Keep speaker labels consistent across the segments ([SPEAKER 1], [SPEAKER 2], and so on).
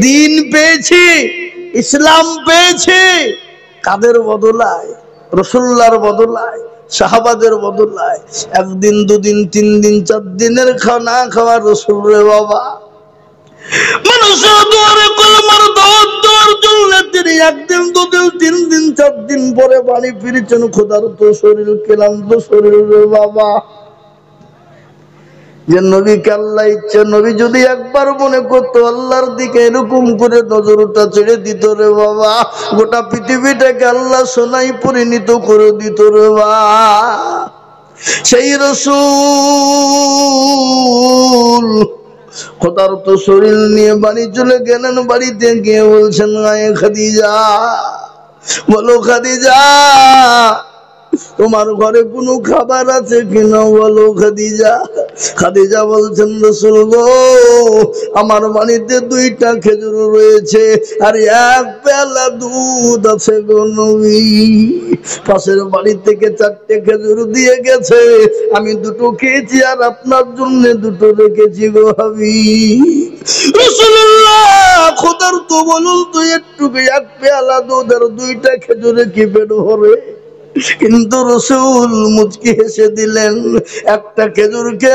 [SPEAKER 1] দিন পেয়েছি, ইসলাম পেয়েছি কাদের বদলায়? রাসূলুল্লাহর বদলায়, সাহাবাদের বদলায়। একদিন দুদিন তিন দিন চার দিনের খানা খাওয়া রাসূল রে বাবা। মানুষের দুয়ারে কলমার দাওয়াত দেওয়ার জন্য তিনি একদিন দুদিন তিন দিন চার দিন পরে বাড়ি ফিরেছেন। ক্ষুধার্ত শরীর, ক্লান্ত শরীর রে বাবা। যে নবীকে আল্লাহ ইচ্ছে, নবী যদি একবার মনে করতো আল্লাহর দিকে এরকম করে নজরটা ছেড়ে দিত রে বাবা, গোটা পৃথিবীটাকে আল্লাহ সোনায় পরিণত করে দিত রে বাবা। সেই রাসূল ক্ষুধার্ত শরীর নিয়ে বাড়ি চলে গেলেন। বাড়িতে গিয়ে বলছেন, আয়ে খাদিজা, বলো খাদিজা, তোমার ঘরে কোনো খাবার আছে কিনা বলো খাদিজা। খাদিজা বলছেন, রাসূল গো, আমার বাড়িতে 2টা খেজুর রয়েছে আর 1 পেয়ালা দুধ আছে গো নবী। পাশের বাড়ি থেকে 4টে খেজুর দিয়ে গেছে, আমি 2টো খেয়েছি আর আপনার জন্য 2টো রেখেছি গো হাবিব। রাসূলুল্লাহ ক্ষুধার্ত, বলুন তো একটু 1 পেয়ালা দুধ আর 2টা খেজুরে কি পেট ভরে? কিন্তু রাসূল মুচকি হেসে দিলেন। একটা খেজুরকে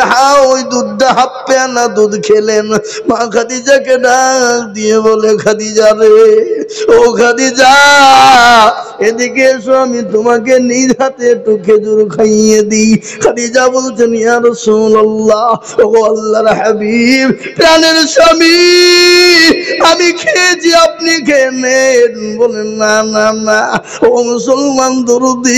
[SPEAKER 1] ওই দুধটা 1/2 পেয়ালা দুধ খেলেন। মা খাদিজাকে ডাক দিয়ে বলে, খাদিজা রে, ও খাদিজা, এদিকে এসো, আমি তোমাকে নিজ হাতে একটু খেজুর খাইয়ে দিই। খাদিজা বলছেন, ইয়া রাসূলুল্লাহ, ও আল্লাহর হাবিব, প্রাণের স্বামী, আমি খেয়েছি, আপনি খেয়ে নেন। বলেন, না না না, ও মুসলমান দরদি,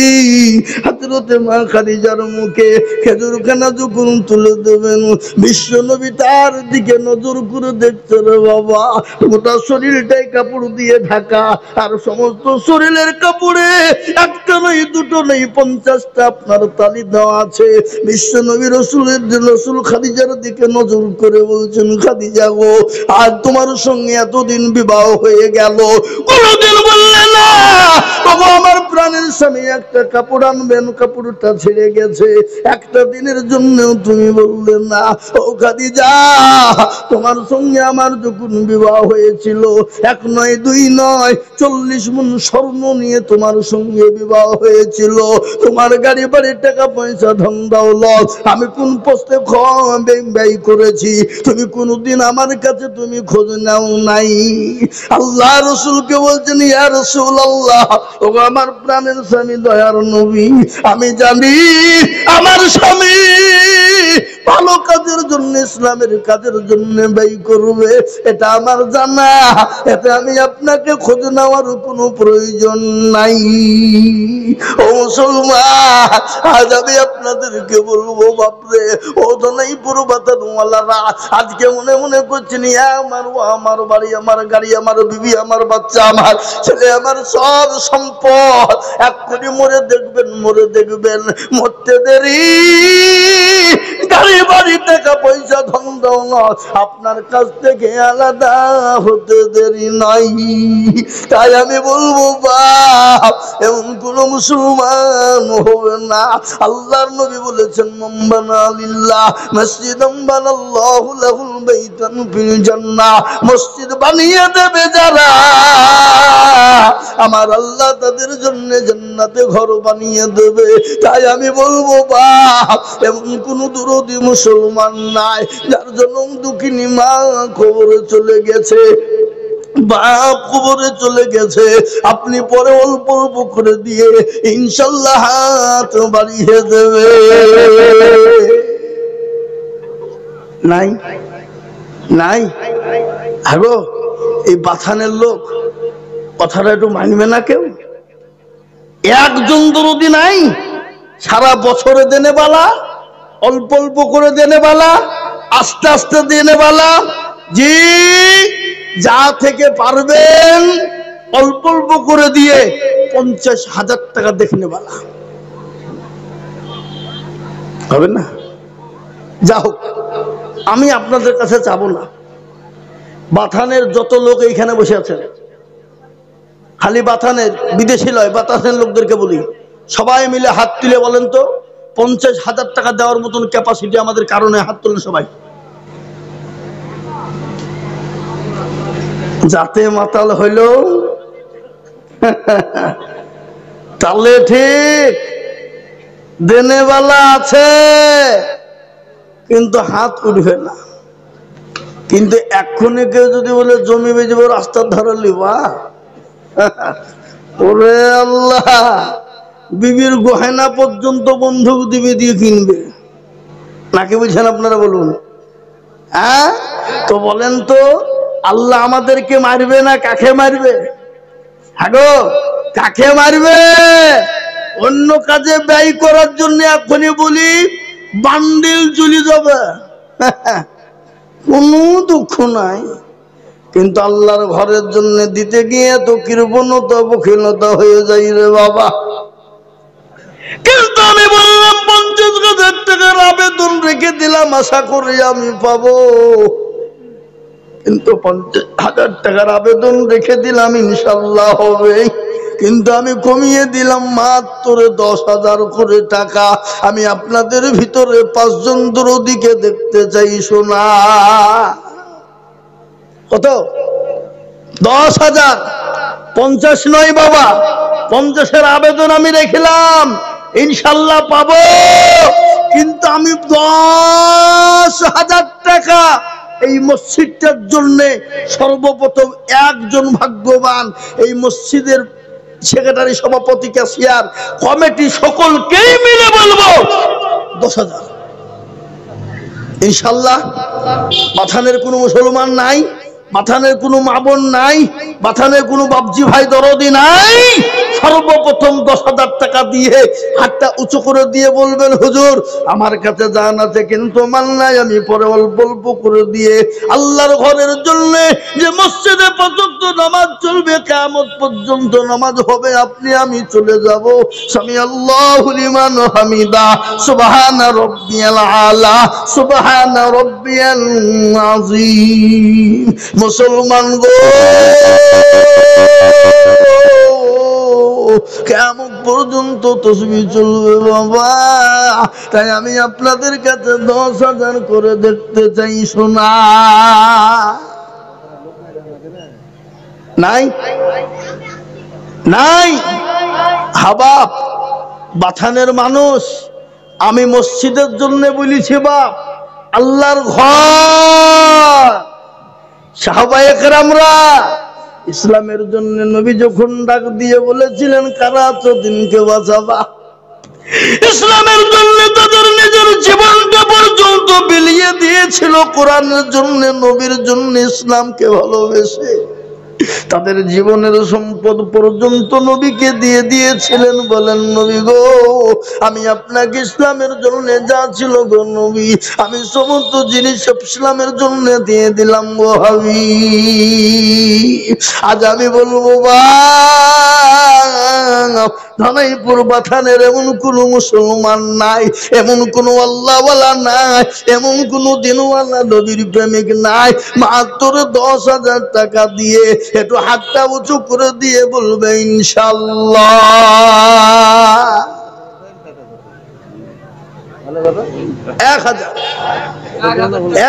[SPEAKER 1] হযরতে মা খাদিজার মুখে খেজুরখানা যখন তুলে দেবেন, বিশ্ব নবী তার দিকে নজর করে দেখছে রে বাবা। গোটা শরীরটাই কাপড় দিয়ে ঢাকা, আর সমস্ত শরীরের কাপড়ে একটা নয়, 2টো নেই, 50টা আপনার তালি দেওয়া আছে। বিশ্ব নবী রাসূল খাদিজার দিকে নজর করে বলছেন, খাদিজা গো, আজ তোমার সঙ্গে এতদিন বিবাহ হয়ে গেল, কোনদিন বললে না বাবা আমার প্রাণের স্বামী একটা কাপড় আনবেন, কাপড়টা ছেড়ে গেছে, একটা দিনের জন্য তুমি বললে না। ও খাদিজা, তোমার সঙ্গে আমার যখন বিবাহ হয়েছিল 1 নয় 2 নয় 40 মণ স্বর্ণ নিয়ে তোমার সঙ্গে বিবাহ হয়েছিল। তোমার গাড়ি বাড়ি টাকা পয়সা ধন দৌলত আমি কোন পোস্টে ব্যয় করেছি, তুমি কোনদিন আমার কাছে তুমি খোঁজ নাও নাই। আল্লাহ রাসূলকে বলছেন, ইয়া রাসূলুল্লাহ, ও আমার প্রাণের স্বামী, দয়ার নবী, আমি জানি আমার স্বামী ভালো কাজের জন্য, ইসলামের কাজের জন্য ব্যয় করবে, এটা আমার জানা, এতে আমি আপনাকে খোঁজ নেওয়ার কোনো প্রয়োজন নাই। ও মুসলমান, আজ আমি আপনাদেরকে বলবো, বাপরে, ও তো নাই পুরো বাতানওয়ালারা, আজকে মনে মনে করছেন, আমার বাড়ি, আমার গাড়ি, আমার বিবি, আমার বাচ্চা, আমার ছেলে, আমার সব সম্পদ এক্ষুনি মরে দেখবেন, মরতে দেরি, গাড়ি বাড়ি টাকা পয়সা ধন দৌলত আপনার কাছ থেকে আলাদা হতে দেরি নাই। তাই আমি বলবো, বাপ, এমন কোন মুসলমান হবে না। আল্লাহর নবী বলেছেন, মান বানা লিল্লাহ মসজিদান বানাল্লাহু লাহুল বাইতান ফিল জান্নাহ, মসজিদ বানিয়ে দেবে যারা, আমার আল্লাহ তাদের জন্য জান্নাতে ঘর বানিয়ে দেবে। তাই আমি বলবো, বাপ, এমন কোন দরদি মুসলমান নাই যার জন্য দুঃখিনী মা কবরে চলে গেছে, বাপ কবরে চলে গেছে, আপনি পরে অল্প অল্প করে দিয়ে ইনশাআল্লাহ হাত বাড়িয়ে দেবে। নাই নাই হাগো, এই বাথানের লোক কথাটা একটু মানবে না কেউ? একজন দরদি নাই, সারা বছরে দেনে বালা, অল্প অল্প করে দেনে বালা, আস্তে আস্তে দেনে বালা, জি, যা থেকে পারবেন অল্প অল্প করে দিয়ে 50,000 টাকা দেখনে বালা হবে না? যা হোক, আমি আপনাদের কাছে চাবো না, বাথানের যত লোক এইখানে বসে আছেন, খালি বাথানের, বিদেশি লয়, বাথানের লোকদেরকে বলি, সবাই মিলে হাত তুলে বলেন তো, 50,000 টাকা দেওয়ার মতন ক্যাপাসিটি আমাদের কারণে হাত তোলেন সবাই। যাতে মাতাল হইল তাহলে ঠিক দেনেওয়ালা আছে কিন্তু হাত উঠবে না। কিন্তু এক্ষুনি কেউ যদি বলে জমি বেচবো রাস্তার ধারে লিবা, ওরে আল্লাহ, বিবির গহেনা পর্যন্ত বন্ধুক দিবে দিয়ে কিনবে নাকি? বুঝছেন আপনারা? বলুন। হ্যাঁ, তো বলেন তো আল্লাহ আমাদেরকে মারবে না কাকে মারবে? হাগো, কাকে মারবে? অন্য কাজে ব্যয় করার জন্য এখনই বলি বান্ডিল চলে যাবে, কোনো দুঃখ নাই। কিন্তু আল্লাহর ঘরের জন্য দিতে গিয়ে তো কৃপণতা বখিলতা হয়ে যাই রে বাবা। কিন্তু আমি বললাম 50,000 টাকার আবেদন রেখে দিলাম আশা করি আমি পাবো, কিন্তু 50,000 টাকার আবেদন রেখে দিলাম ইনশাল্লাহ হবে, কিন্তু আমি কমিয়ে দিলাম মাত্র 10,000 করে টাকা। আমি আপনাদের ভিতরে 5 জন দরদিকে দেখতে চাই। শোনা কত? 10,000। 50 নয় বাবা, 50-এর আবেদন আমি রেখলাম, ইনশাল্লাহ পাবো। কিন্তু আমি 10,000 টাকা এই মসজিদটার জন্য সর্বপ্রথম একজন ভাগ্যবান এই মসজিদের সেক্রেটারি, সভাপতি, ক্যাশিয়ার, কমিটি সকলকেই মিলে বলবো 10,000 ইনশাল্লাহ। মাথানের কোনো মুসলমান নাই, মাথানের কোনো মা বোন নাই, মাথানের কোনো বাপজি ভাই দরদি নাই। সর্বপ্রথম 10,000 টাকা দিয়ে হাতটা উঁচু করে দিয়ে বলবেন হুজুর আমার কাছে জান আছে কিন্তু মাল নাই, আমি পরে অল্প অল্প করে দিয়ে আল্লাহর ঘরের জন্য যে মসজিদে 5 ওয়াক্ত নামাজ চলবে, কিয়ামত পর্যন্ত নামাজ হবে, আপনি আমি চলে যাব। সামি আল্লাহু লিমান হামিদা, সুবহানা রাব্বিয়াল আলা, সুবহানা রাব্বিয়াল আযীম। মুসলমান গো, কিয়ামত পর্যন্ত তাসবিহ চলবে বাবা। তাই আমি আপনাদের কাছে 10,000 করে দেখতে চাই। শোনা নাই? নাই হাবাব বাথানের মানুষ, আমি মসজিদের জন্য বলেছি বাপ, আল্লাহর ঘর। সাহাবায়ে কেরামরা ইসলামের জন্য নবী যখন ডাক দিয়ে বলেছিলেন কারা আছো দিনকে বাঁচাবা, ইসলামের জন্য তাদের নিজের জীবনটা পর্যন্ত বিলিয়ে দিয়েছিল কোরআনের জন্য, নবীর জন্য, ইসলামকে ভালোবেসে তাদের জীবনের সম্পদ পর্যন্ত নবীকে দিয়ে দিয়েছিলেন। বলেন নবী গো, আমি আপনাকে ইসলামের জন্য যা ছিল গো নবী, আমি সমস্ত জিনিস ইসলামের জন্য দিয়ে দিলাম গো হাবিব। আজ আমি বলবো ধানাইপুর বাথানের এমন কোন মুসলমান নাই, এমন কোন আল্লাহওয়ালা নাই, এমন কোন দিনওয়ালা নবীর প্রেমিক নাই, মাত্র 10,000 টাকা দিয়ে একটু হাতটা উঁচু করে দিয়ে বলবে ইনশাআল্লাহ। 1,000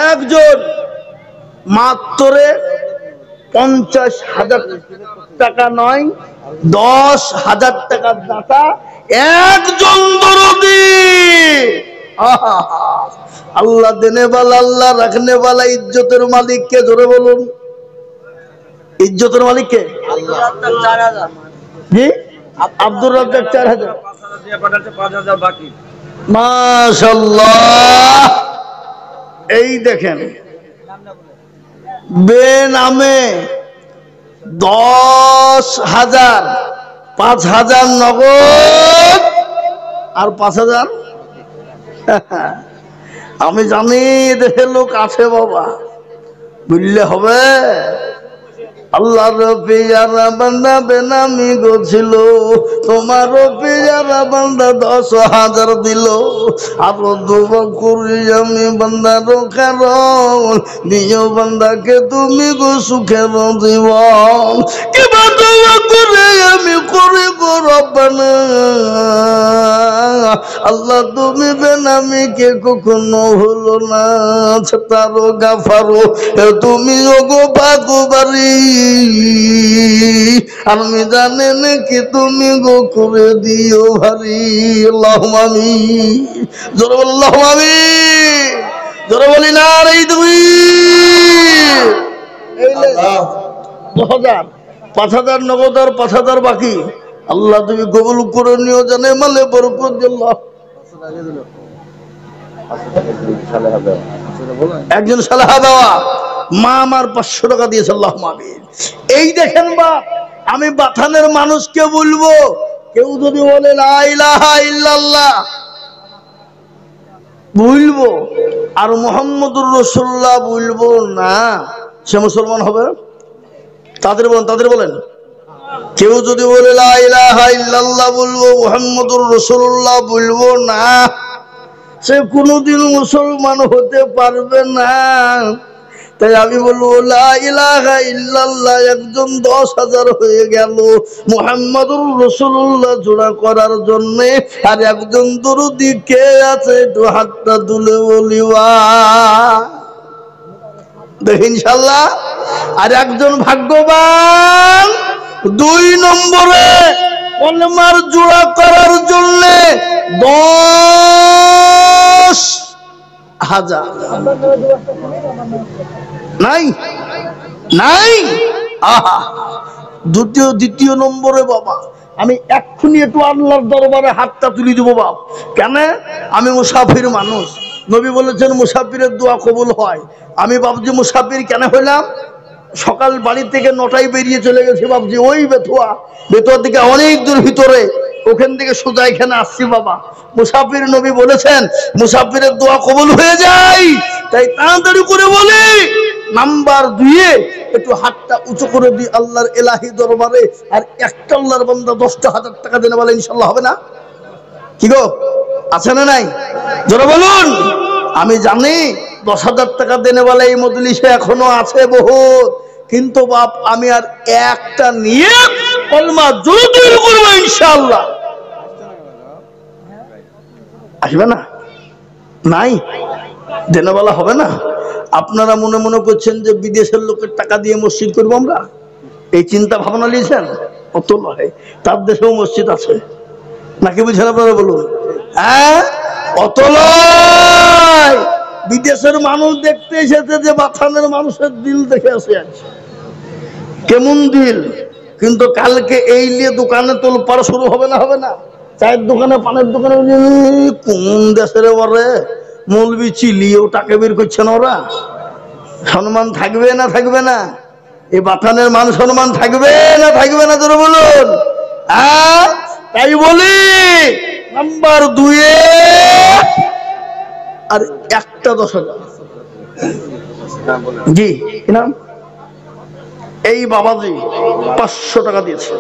[SPEAKER 1] একজন মাত্র 50,000 টাকা নয়, 10,000 টাকার দাতা একজন দরদি। আল্লাহ দেনে বালা, আল্লাহ রাখনে বালা, ইজ্জতের মালিক কে? জোরে বলুন, ইজ্জতের মালিক কে? জি আব্দুর রাজ্জাক 4,000 মাশাআল্লাহ। এই দেখেন বেনামে 10,000, 5,000 নগদ আর 5,000 আমি জানি দেশে লোক আছে বাবা, বুঝলে হবে। আল্লাহর পেয়ারা বান্দা বেনামি গছিল, তোমার পেয়ারা বান্দা 10,000 দিল। আরো দোয়া করি আমি বান্দার কারণ, দিও বান্দাকে তুমি গো সুখের জীবন। কিবা দোয়া করে আমি করি গো রব্বানা, আল্লাহ তুমি বেনামিকে কখনো হলো না, তারও গাফারো তুমি গো ভাগবাড়ি আমি জানি নাকি তুমি গো করে দিও ভারী। আল্লাহুম্মা আমিন। জোরে বল আল্লাহুম্মা আমিন। জোরে বলি না রে তুমি। এই লে 10,000 5,000 নগদ আর 5,000 বাকি। আল্লাহ তুমি কবুল করে নিও, জানে মালে বরকত দিল্লাহ। একজন সালাহা দেওয়া মা আমার 500 টাকা দিয়েছে। আল্লাহুম্মা আমিন। এই দেখেন বা আমি বাথানের মানুষকে বলবো, কেউ যদি বলে লা ইলাহা ইল্লাল্লাহ বলবো আর মুহাম্মদুর রাসূলুল্লাহ বলবো না, সে মুসলমান হবে? তাদের বলেন কেউ যদি বলে লা ইলাহা ইল্লাল্লাহ বলবো, মুহাম্মদুর রাসূলুল্লাহ বলবো না, সে কোনোদিন মুসলমান হতে পারবে না। তাই আমি বলবো লা ইলাহা ইল্লাল্লাহ একজন 10,000 হয়ে গেল মুহাম্মদুর রাসূলুল্লাহ জোড়া করার জন্য। আর একজন দরুদি কে আছে একটু হাতটা তুলে বলিবা দেখি ইনশাআল্লাহ। আর একজন ভাগ্যবান 2 নম্বরে কলমার জোড়া করার জন্য 10,000 নাই নাই। আহা দ্বিতীয় নম্বরে বাবা আমি এক্ষুনি একটু আল্লাহর দরবারে হাতটা তুলে দেবো বাপ। কেন? আমি মুসাফির মানুষ, নবী বলেছেন মুসাফিরের দোয়া কবুল হয়। আমি বাবজি মুসাফির কেন হইলাম? সকাল বাড়ি থেকে 9টায় বেরিয়ে চলে গেছি বাবজি ওই বেতুয়া থেকে অনেক দূর ভিতরে, ওখান থেকে সোজা এখানে আসছি বাবা। মুসাফির নবী বলেছেন মুসাফিরের দোয়া কবুল হয়ে যায়, তাই তাড়াতাড়ি করে বলি নাম্বার 2 একটু হাতটা উঁচু করে দিই আল্লাহর এলাহি দরবারে। আর একটা আল্লাহর বান্দা 10,000 টাকা দেনে বলে ইনশাআল্লাহ হবে না? কি গো আছে না নাই? জোরে বলুন। আমি জানি 10,000 টাকা দেনে বলে এই মজলিসে এখনো আছে বহুত, কিন্তু বাপ আমি আর একটা নিয়ে কলমা জোরে করবো ইনশাআল্লাহ। আসবে না? নাই দেনে বলা হবে না। আপনারা মনে মনে করছেন যে বিদেশের লোকের টাকা দিয়ে মসজিদ করবো আমরা, এই চিন্তা ভাবনা নিয়েছেন? অত নয়, তার দেশেও মসজিদ আছে নাকি বুঝেন আপনারা বলুন? হ্যাঁ অত নয়, বিদেশের মানুষ দেখতে এসেছে যে বাথানের মানুষের দিল দেখে আসে আছে কেমন দিল। কিন্তু কালকে এই নিয়ে দোকানে তোলপাড় শুরু হবে না? হবে না? চায়ের দোকানে পানের দোকানে কোন দেশের ওরে মৌলবি চিলিও টাকা বের করছেন ওরা। সম্মান থাকবে না থাকবে না? এই বাথানের মান সম্মান থাকবে না থাকবে না? জোরে বলুন। তাই বলি নাম্বার 2 আর একটা 10,000। জি কি নাম? এই বাবাজি 500 টাকা দিয়েছে।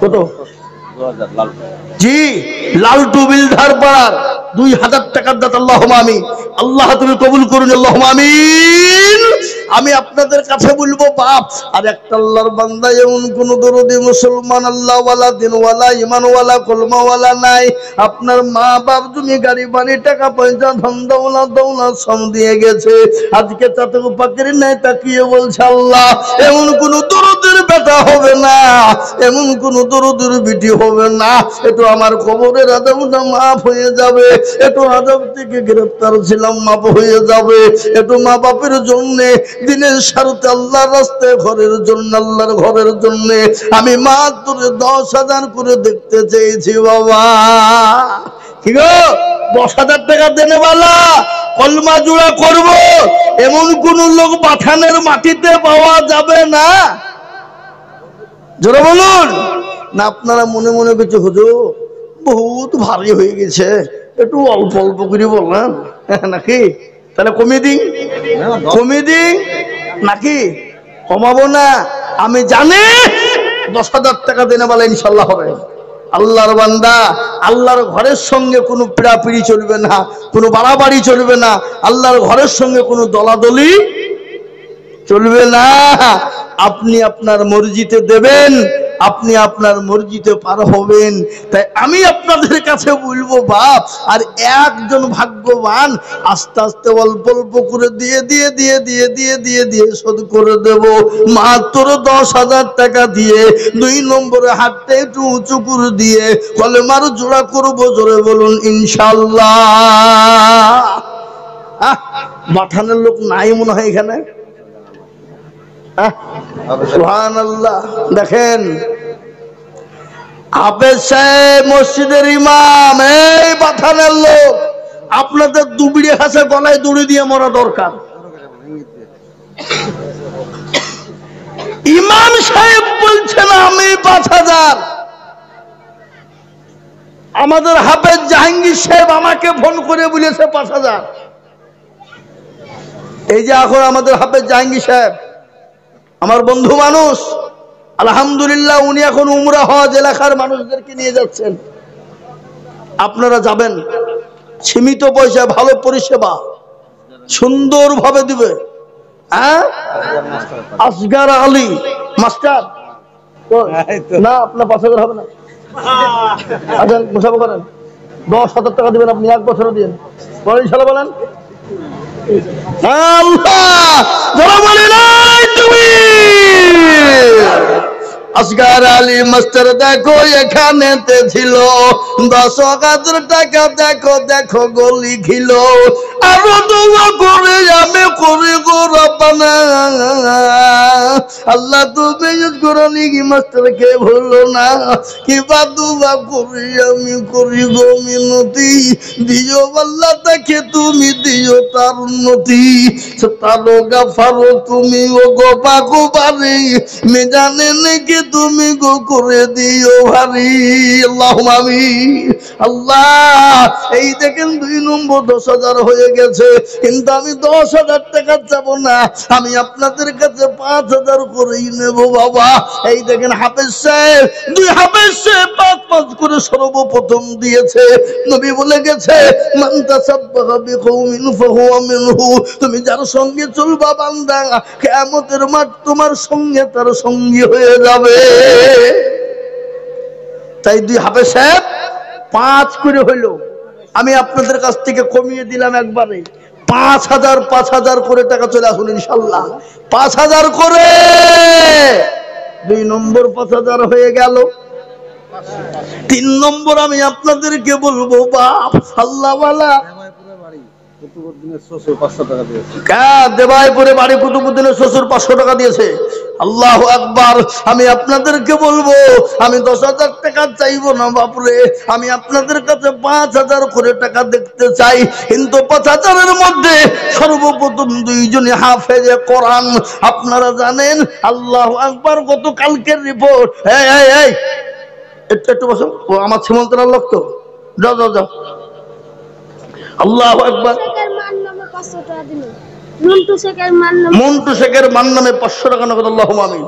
[SPEAKER 1] কত? জি লালটু বিলধার পাড়ার 2,000 টাকার দাতা। আল্লাহুম্মা আমিন। আল্লাহ তুমি কবুল করুন। আল্লাহুম্মা আমিন। আমি আপনাদের কাছে বলবো বাপ, আর একটা আল্লাহর বান্দা এমন কোন দরদি মুসলমান আল্লাহওয়ালা দিনওয়ালা ইমানওয়ালা কলমাওয়ালা নাই। আপনার মা বাপ তুমি গাড়ি বাড়ি টাকা পয়সা ধন দৌলত সম দিয়ে গেছে, আজকে তাতে পাকের নাই তাকিয়ে বলছে আল্লাহ এমন কোন দরদের বেটা হবে না, এমন কোন দরদের বিটি হবে না, একটু আমার কবরের আযাবটা মাফ হয়ে যাবে, একটু আযাব থেকে গ্রেফতার ছিলাম মাফ হয়ে যাবে, একটু মা বাপের জন্য দিনের স্বার্থে আল্লাহর রাস্তায় ঘরের জন্য আল্লাহর ঘরের জন্য আমি মাত্র 10,000 করে দেখতে চেয়েছি বাবা। কি গো 10,000 টাকা দেনে বালা কলমা জোড়া করব এমন কোন লোক বাথানের মাটিতে পাওয়া যাবে না। জোরে বলুন না। আপনারা মনে মনে কিছু হুজুর বহুত ভারী হয়ে গেছে, একটু অল্প অল্প করে বললেন নাকি? তাহলে কমিয়ে দিই নাকি? কমাবো না। আমি জানি 10,000 টাকা দেনে বলে ইনশাল্লাহ হবে। আল্লাহর বান্দা আল্লাহর ঘরের সঙ্গে কোনো পিড়াপিড়ি চলবে না, কোনো বাড়াবাড়ি চলবে না, আল্লাহর ঘরের সঙ্গে কোনো দলাদলি চলবে না। আপনি আপনার মর্জিতে দেবেন, আপনি আপনার মর্জিতে পার হবেন। তাই আমি আপনাদের কাছে বলবো বাপ, আর একজন ভাগ্যবান আস্তে আস্তে অল্প অল্প করে দিয়ে দিয়ে দিয়ে দিয়ে দিয়ে দিয়ে দিয়ে শোধ করে দেব, মাত্র 10,000 টাকা দিয়ে 2 নম্বরে হাতটা একটু উঁচু করে দিয়ে কলেমার জোড়া করবো, জোরে বলুন ইনশাআল্লাহ। মাথানের লোক নাই মনে হয় এখানে। সুবহানাল্লাহ। দেখেন হাফেজ সাহেব মসজিদের ইমাম, এই মাথানের লোক, আপনাদের দুবিড়ে হাসে গলায় দড়ি দিয়ে মরা দরকার। ইমাম সাহেব বলছেন আমি 5,000। আমাদের হাফেজ জাহাঙ্গীর সাহেব আমাকে ফোন করে বলেছে 5,000। এই যে এখন আমাদের হাফেজ জাহাঙ্গীর সাহেব আমার বন্ধু মানুষ, আলহামদুলিল্লাহ উনি এখন উমরা হজ এলাকার মানুষদেরকে নিয়ে যাচ্ছেন। আপনারা যাবেন, সীমিত পয়সায় ভালো পরিষেবা সুন্দরভাবে দিবে। হ্যাঁ, আসগার আলী মাস্টার না, আপনার 5,000 হবে না। আচ্ছা মুসাফা করেন, 10,000 টাকা দিবেন আপনি, 1 বছর দিন, বলেন ইনশাআল্লাহ বলেন। আল্লাহ যারা বলে নাই তুমি আসগার আলী মাস্টার দেখো এখানেতে ছিল, 10,000 টাকা দেখো দেখো গলি খিল, আরো দোয়া করে আমি করি গো রব্বানা, আল্লাহ তুমি করনি কি মাস্টারকে ভুলো না, কিবা দোয়া করি আমি করি গো মিনতি, দিও আল্লাহ তাকে তুমি দিও তার উন্নতি, তারো গাফারো তুমি ও গো পাকো বাড়ি, মেজানে নাকি তুমি গো করে দিও ভারী, আল্লাহুম্মা আমিন। আল্লাহ এই দেখেন 2 নম্বর 10,000 হয়ে গেছে, কিন্তু আমি 10,000 টাকা চাবো না, আমি আপনাদের কাছে 5,000 করেই নেব বাবা। এই দেখেন হাফেজ সাহেব, 2 হাফেজ সাহেব 5 করে সর্বপ্রথম দিয়েছে। নবী বলে গেছে মান তাসাব্বাহা বিকওমিন ফাহুয়া মিনহু, তুমি যার সঙ্গে চলবা বান্দা কিয়ামতের মাঠ তোমার সঙ্গে তার সঙ্গী হয়ে যাবে। তাই 2 হাফেজ সাহেব 5 করে হইল, আমি আপনাদের কাছ থেকে কমিয়ে দিলাম একবারে 5,000 করে টাকা চলে আসুন ইনশাআল্লাহ। 5,000 করে 2 নম্বর 5,000 হয়ে গেল। 3 নম্বর আমি আপনাদেরকে বলবো বাপ, আল্লাহওয়ালা দেবাইপুরে বাড়ি কুতুবুদ্দিনের শ্বশুর 500 টাকা দিয়েছে। আল্লাহু আকবার। আমি আপনাদেরকে বলবো, আমি 10,000 টাকা চাইবো না বাপরে, আমি আপনাদের কাছে 5,000 করে টাকা দেখতে চাই, কিন্তু 5,000-এর মধ্যে সর্বপ্রথম 2 জনে হাফেজে কোরআন। আপনারা জানেন আল্লাহু আকবার, গত কালকের রিপোর্ট। এই একটু বসো, আমার সীমন্তরার লোক তো, যাও যাও যাও। আল্লাহু আকবার। মন্টু শেখের মান নামে 500 টাকা নগদ, আল্লাহুম্মা আমিন।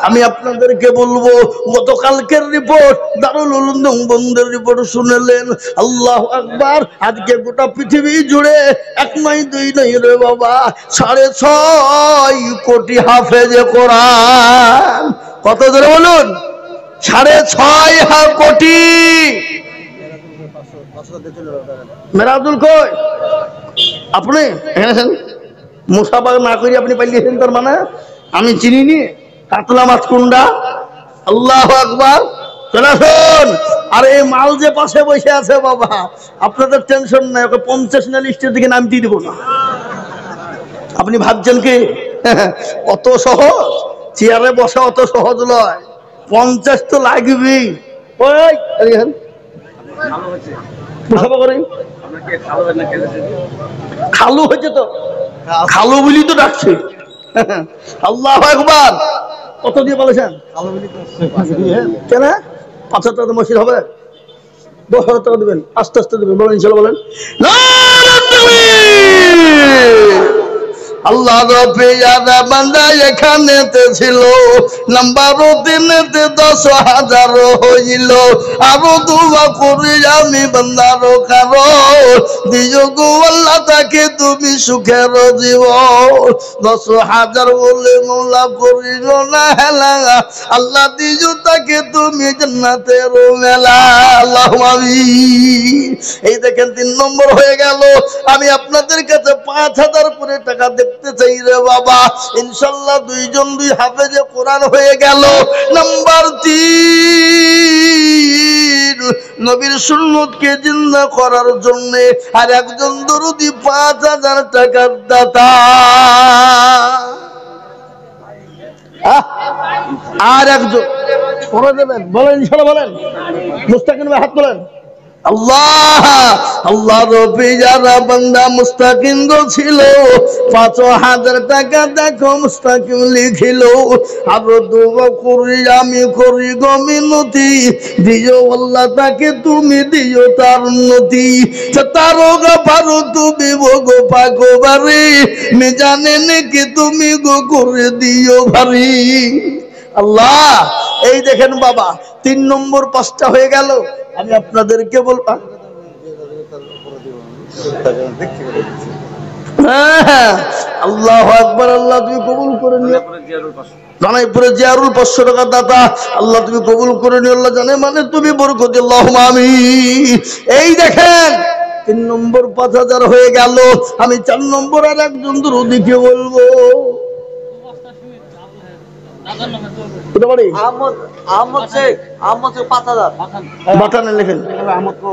[SPEAKER 1] আমি আপনাদেরকে বলবো, গতকালকের রিপোর্ট দারুল উলুম দেওবন্দের রিপোর্ট শুনলেন। আল্লাহু আকবার। আজকে গোটা পৃথিবী জুড়ে 1 নয় 2 নয় রে বাবা, 6.5 কোটি হাফেজে কোরআন। কত ধরে বলুন? 6.5 কোটি। মেরাজুল কই আপনি? এখানে আছেন। মুসাফা না করি আপনি পালিয়েছেন, তার মানে আমি চিনিনি কাতলা মাছ কুন্ডা। আল্লাহু আকবার। চলে আসুন। আর এই মাল যে পাশে বসে আছে বাবা, আপনাদের টেনশন নাই, ওকে 50 না লিস্টের দিকে নাম দিয়ে দিব না। আপনি ভাবছেন কি অত সহজ? চেয়ারে বসা অত সহজ নয়, 50 তো লাগবেই। ওই খালু হয়েছে তো, খালু বলি তো ডাকছে। আল্লাহু আকবার। কত দিয়ে বলেছেন? কেন 5,000 টাকা মসজিদ হবে? 10,000 টাকা দেবেন, আস্তে আস্তে দেবেন, বলেন ইনশাআল্লাহ বলেন। আল্লাহ রফিয়ারা বান্দা এখানেতে ছিল নাম্বার 3-তে 10,000 হইল আরো দোয়া করি আমি বান্দার কারণ দিও গো আল্লাহ তাকে তুমি সুখের জীবন 10,000 বলে মওলা করিল না হেলা আল্লাহ দিও তাকে তুমি জান্নাতের মেলা আল্লাহুম্মা আমিন। এই দেখেন 3 নম্বর হয়ে গেল। আমি আপনাদের কাছে 5,000 করে টাকা দেখতে চাই রে বাবা। ইনশাআল্লাহ 2 জন 2 হাফেজে কোরআন হয়ে গেল। নাম্বার 3 নবীর সুন্নতকে জিন্দা করার জন্য আর একজন দরুদি 5,000 টাকার দাতা। আর একজন করে দেবেন বলেন ইনশাআল্লাহ বলেন মুস্তাকিম ভাই হাত তোলেন। আল্লাহ আল্লাহ রবি যারা বান্দা মুস্তাকিম গো ছিল 5,000 টাকা দেখো মুস্তাকিম লিখিল আরো দোয়া করি আমি করি গো মিনতি দিও আল্লাহ তাকে তুমি দিও তার উন্নতি তারও গাফারো তুমি গো পাগো বাড়ি মিজানে নাকি তুমি গো করে দিও ভারী। আল্লাহ এই দেখেন বাবা 3 নম্বর 5টা হয়ে গেল। আমি আপনাদেরকে বলবো আল্লাহু আকবার। আল্লাহ তুমি কবুল করে নিও। জানাইপুরে জিয়ারুল 500 টাকা দাতা আল্লাহ তুমি কবুল করে নিও। আল্লাহ জানে মানে তুমি বরকত আল্লাহুম্মা আমিন। এই দেখেন 3 নম্বর 5,000 হয়ে গেল। আমি 4 নম্বর আর একজন দরুদিকে বলবো
[SPEAKER 2] আহমদ শেখ 5,000
[SPEAKER 1] বাটানে লেখেন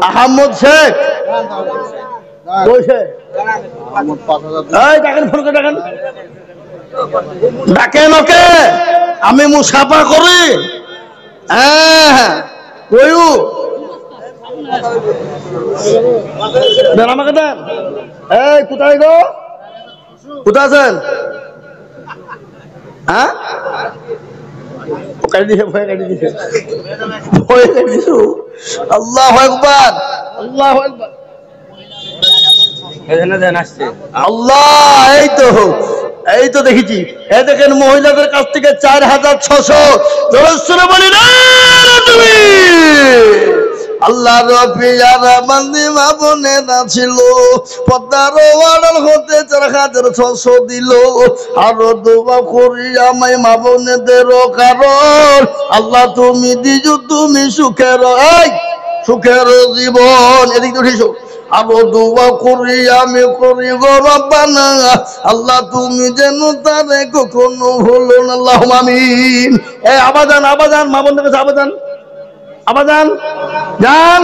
[SPEAKER 1] আহমদ শেখ কইছে এই ডাকেন ফোন করে ডাকেন ডাকেন ওকে আমি মুসাফা করি। হ্যাঁ কইউ দেন আমাকে দেন। এই কোথায় গো কোথায় আছেন? হ্যাঁ আল্লাহু আকবার আল্লাহু আকবার আল্লাহ। এই তো দেখেছি। এই দেখেন মহিলাদের কাছ থেকে 4,600 বলি না তুমি আল্লাহ রফিয়ারা বান্দি মা বোনেরা ছিল পদ্মার ওয়ার্ডার হতে 4,600 দিল আরো দোয়া করি আমায় মা বোনেদের কারণ আল্লাহ তুমি দিজু তুমি সুখের সুখের জীবন। এদিক উঠিস আরো দোয়া করি আমি করি গো রব্বানা আল্লাহ তুমি যেন তারে কখনো ভুলো না আল্লাহুম্মা আমিন। এই আবাদান আবাদান মা বোনদের কাছে আবাদান আবাদান যান।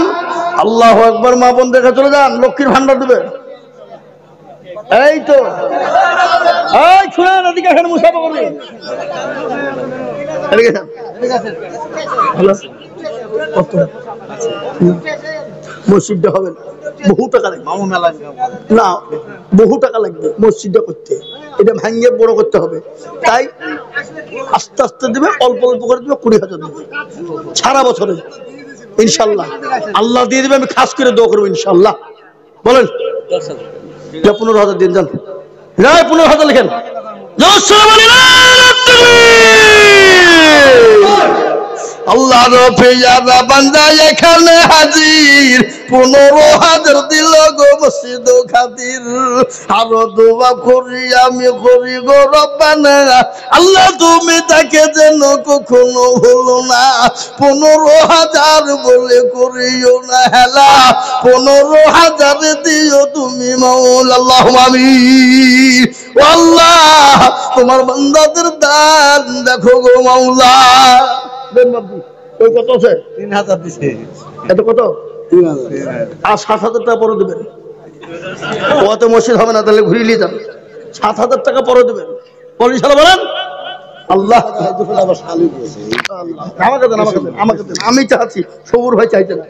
[SPEAKER 1] আল্লাহু আকবার। মা বোন দেখে চলে যান লক্ষ্মীর ভান্ডার দেবে। এই তো এই শুনেন এদিকে এখানে মুসাফা করবে মসজিদটা হবে বহু টাকা লাগবে না বহু টাকা লাগবে মসজিদটা করতে। এটা ভাঙিয়ে বড় করতে হবে তাই আস্তে আস্তে দেবে অল্প অল্প করে দেবে 20,000 দেবে সারা বছরে ইনশাল্লাহ আল্লাহ দিয়ে দেবে। আমি খাস করে দোয়া করবো ইনশাল্লাহ। বলেন 15,000 দিন যান 15,000 লিখেন। আল্লাহ রফিয়ারা বান্দা এখানে হাজির 15,000 দিল গো মসজিদ খাতির আরো দোয়া করি আমি করি গো রব্বানা আল্লাহ তুমি তাকে যেন কখনো ভুলো না 15,000 বলে করিও না হেলা 15,000 দিও তুমি মাওলা আল্লাহুম্মা আমিন। ও আল্লাহ তোমার বান্দাদের দান দেখো গো মাওলা। কত আছে? 3,000 দিছে। এত কত? 3,000। আর 7,000 টাকা পরে দেবেন। কত মসজিদ হবে না তাহলে ঘুরিয়ে নিয়ে যান। 7,000 টাকা পরে দেবেন। বলেন ইনশাআল্লাহ বলেন। আল্লাহ আমাকে দেন আমাকে দেন আমাকে দেন। আমি চাচ্ছি সবুর ভাই চাইতে না।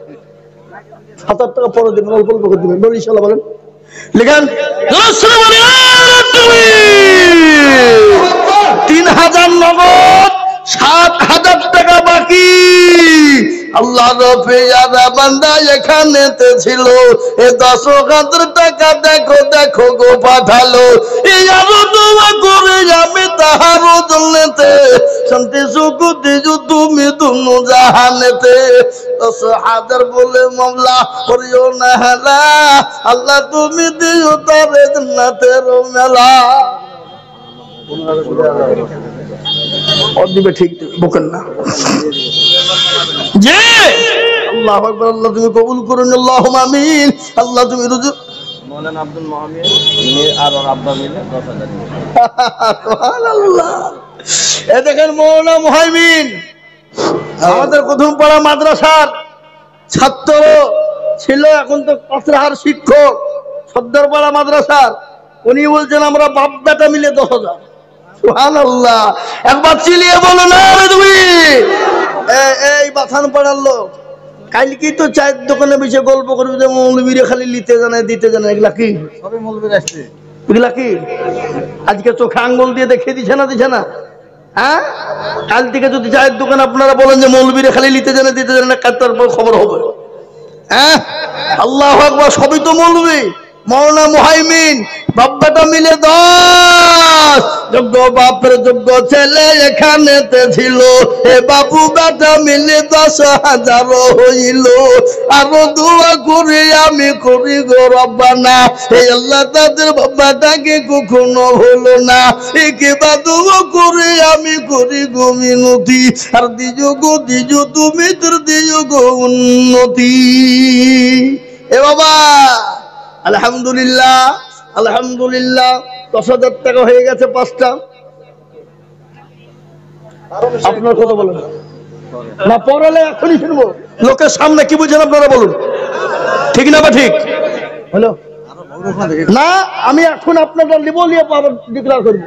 [SPEAKER 1] 7,000 টাকা পরে দেবেন অল্প অল্প করে দেবেন। বলেন ইনশাআল্লাহ বলেন। লিখেন 3,000 নগদ 7,000 টাকা বাকি। আল্লাহ আল্লাহর পেয়ারা বান্দা এখানেতে ছিল, এ 10,000 টাকা দেখো দেখো গো পাঠালো, এই আরো দোয়া করে আমি তাহারও জন্যতে শান্তি সুখ দিজু তুমি দুনো জাহানেতে। 10,000 বলে মামলা করিও না হেলা, আল্লাহ তুমি দিও তারে জান্নাতের মেলা। দিবে ঠিক বকেন না জি। আল্লাহু আকবার। আল্লাহ তুমি কবুল করুন, আল্লাহুম্মা আমিন। আল্লাহ তুমি রুজু
[SPEAKER 2] মৌলানা আব্দুল মুহাম্মদ আর ওর আব্বা মিলে 10,000
[SPEAKER 1] সুবহানাল্লাহ। এ দেখেন মৌলানা মুহাইমিন আমাদের প্রথম পাড়া মাদ্রাসার ছাত্র ছিল, এখন তো পাঁচরাহার শিক্ষক সর্দারপাড়া মাদ্রাসার। উনি বলছেন আমরা বাপ বেটা মিলে 10,000। সুবহানাল্লাহ। একবার চিলিয়ে বলো না তুমি। এই বাথান পাড়ার লোক কালকেই তো চায়ের দোকানে বসে গল্প করবে যে মৌলবীরে খালি নিতে জানে দিতে জানে। এগুলা কি?
[SPEAKER 2] সবই মৌলবীর আসছে।
[SPEAKER 1] এগুলা কি? আজকে চোখে আঙ্গুল দিয়ে দেখিয়ে দিছে না দিছে না? হ্যাঁ, কাল থেকে যদি চায়ের দোকান আপনারা বলেন যে মৌলবীরে খালি নিতে জানে দিতে জানে না, তারপর খবর হবে। হ্যাঁ, আল্লাহু আকবার। সবই তো মৌলবী। মৌলানা মুহাইমিন বাপ্পাটা মিলে 10, যোগ্য বাপের যোগ্য ছেলে এখানেতে ছিল, এ বাবু বেটা মিলে 10,000 হইল। আরো দোয়া করে আমি করি গো রব্বানা, এই আল্লাহ তাদের বাবাটাকে কখনো হলো না। একেবা দোয়া করে আমি করি গো মিনতি, আর দিজো গো দিজো তুমি তোর দিজো গো উন্নতি। এ বাবা আলহামদুলিল্লাহ আলহামদুলিল্লাহ। 10,000 টাকা হয়ে গেছে 5টা। আপনার কথা বলেন না, পড়ালে এখনই শুনবো। লোকের সামনে কি বুঝেন আপনারা বলুন, ঠিক না বা ঠিক? হ্যালো না, আমি এখন আপনাদের লিবলিয়ে ডিক্লার করবো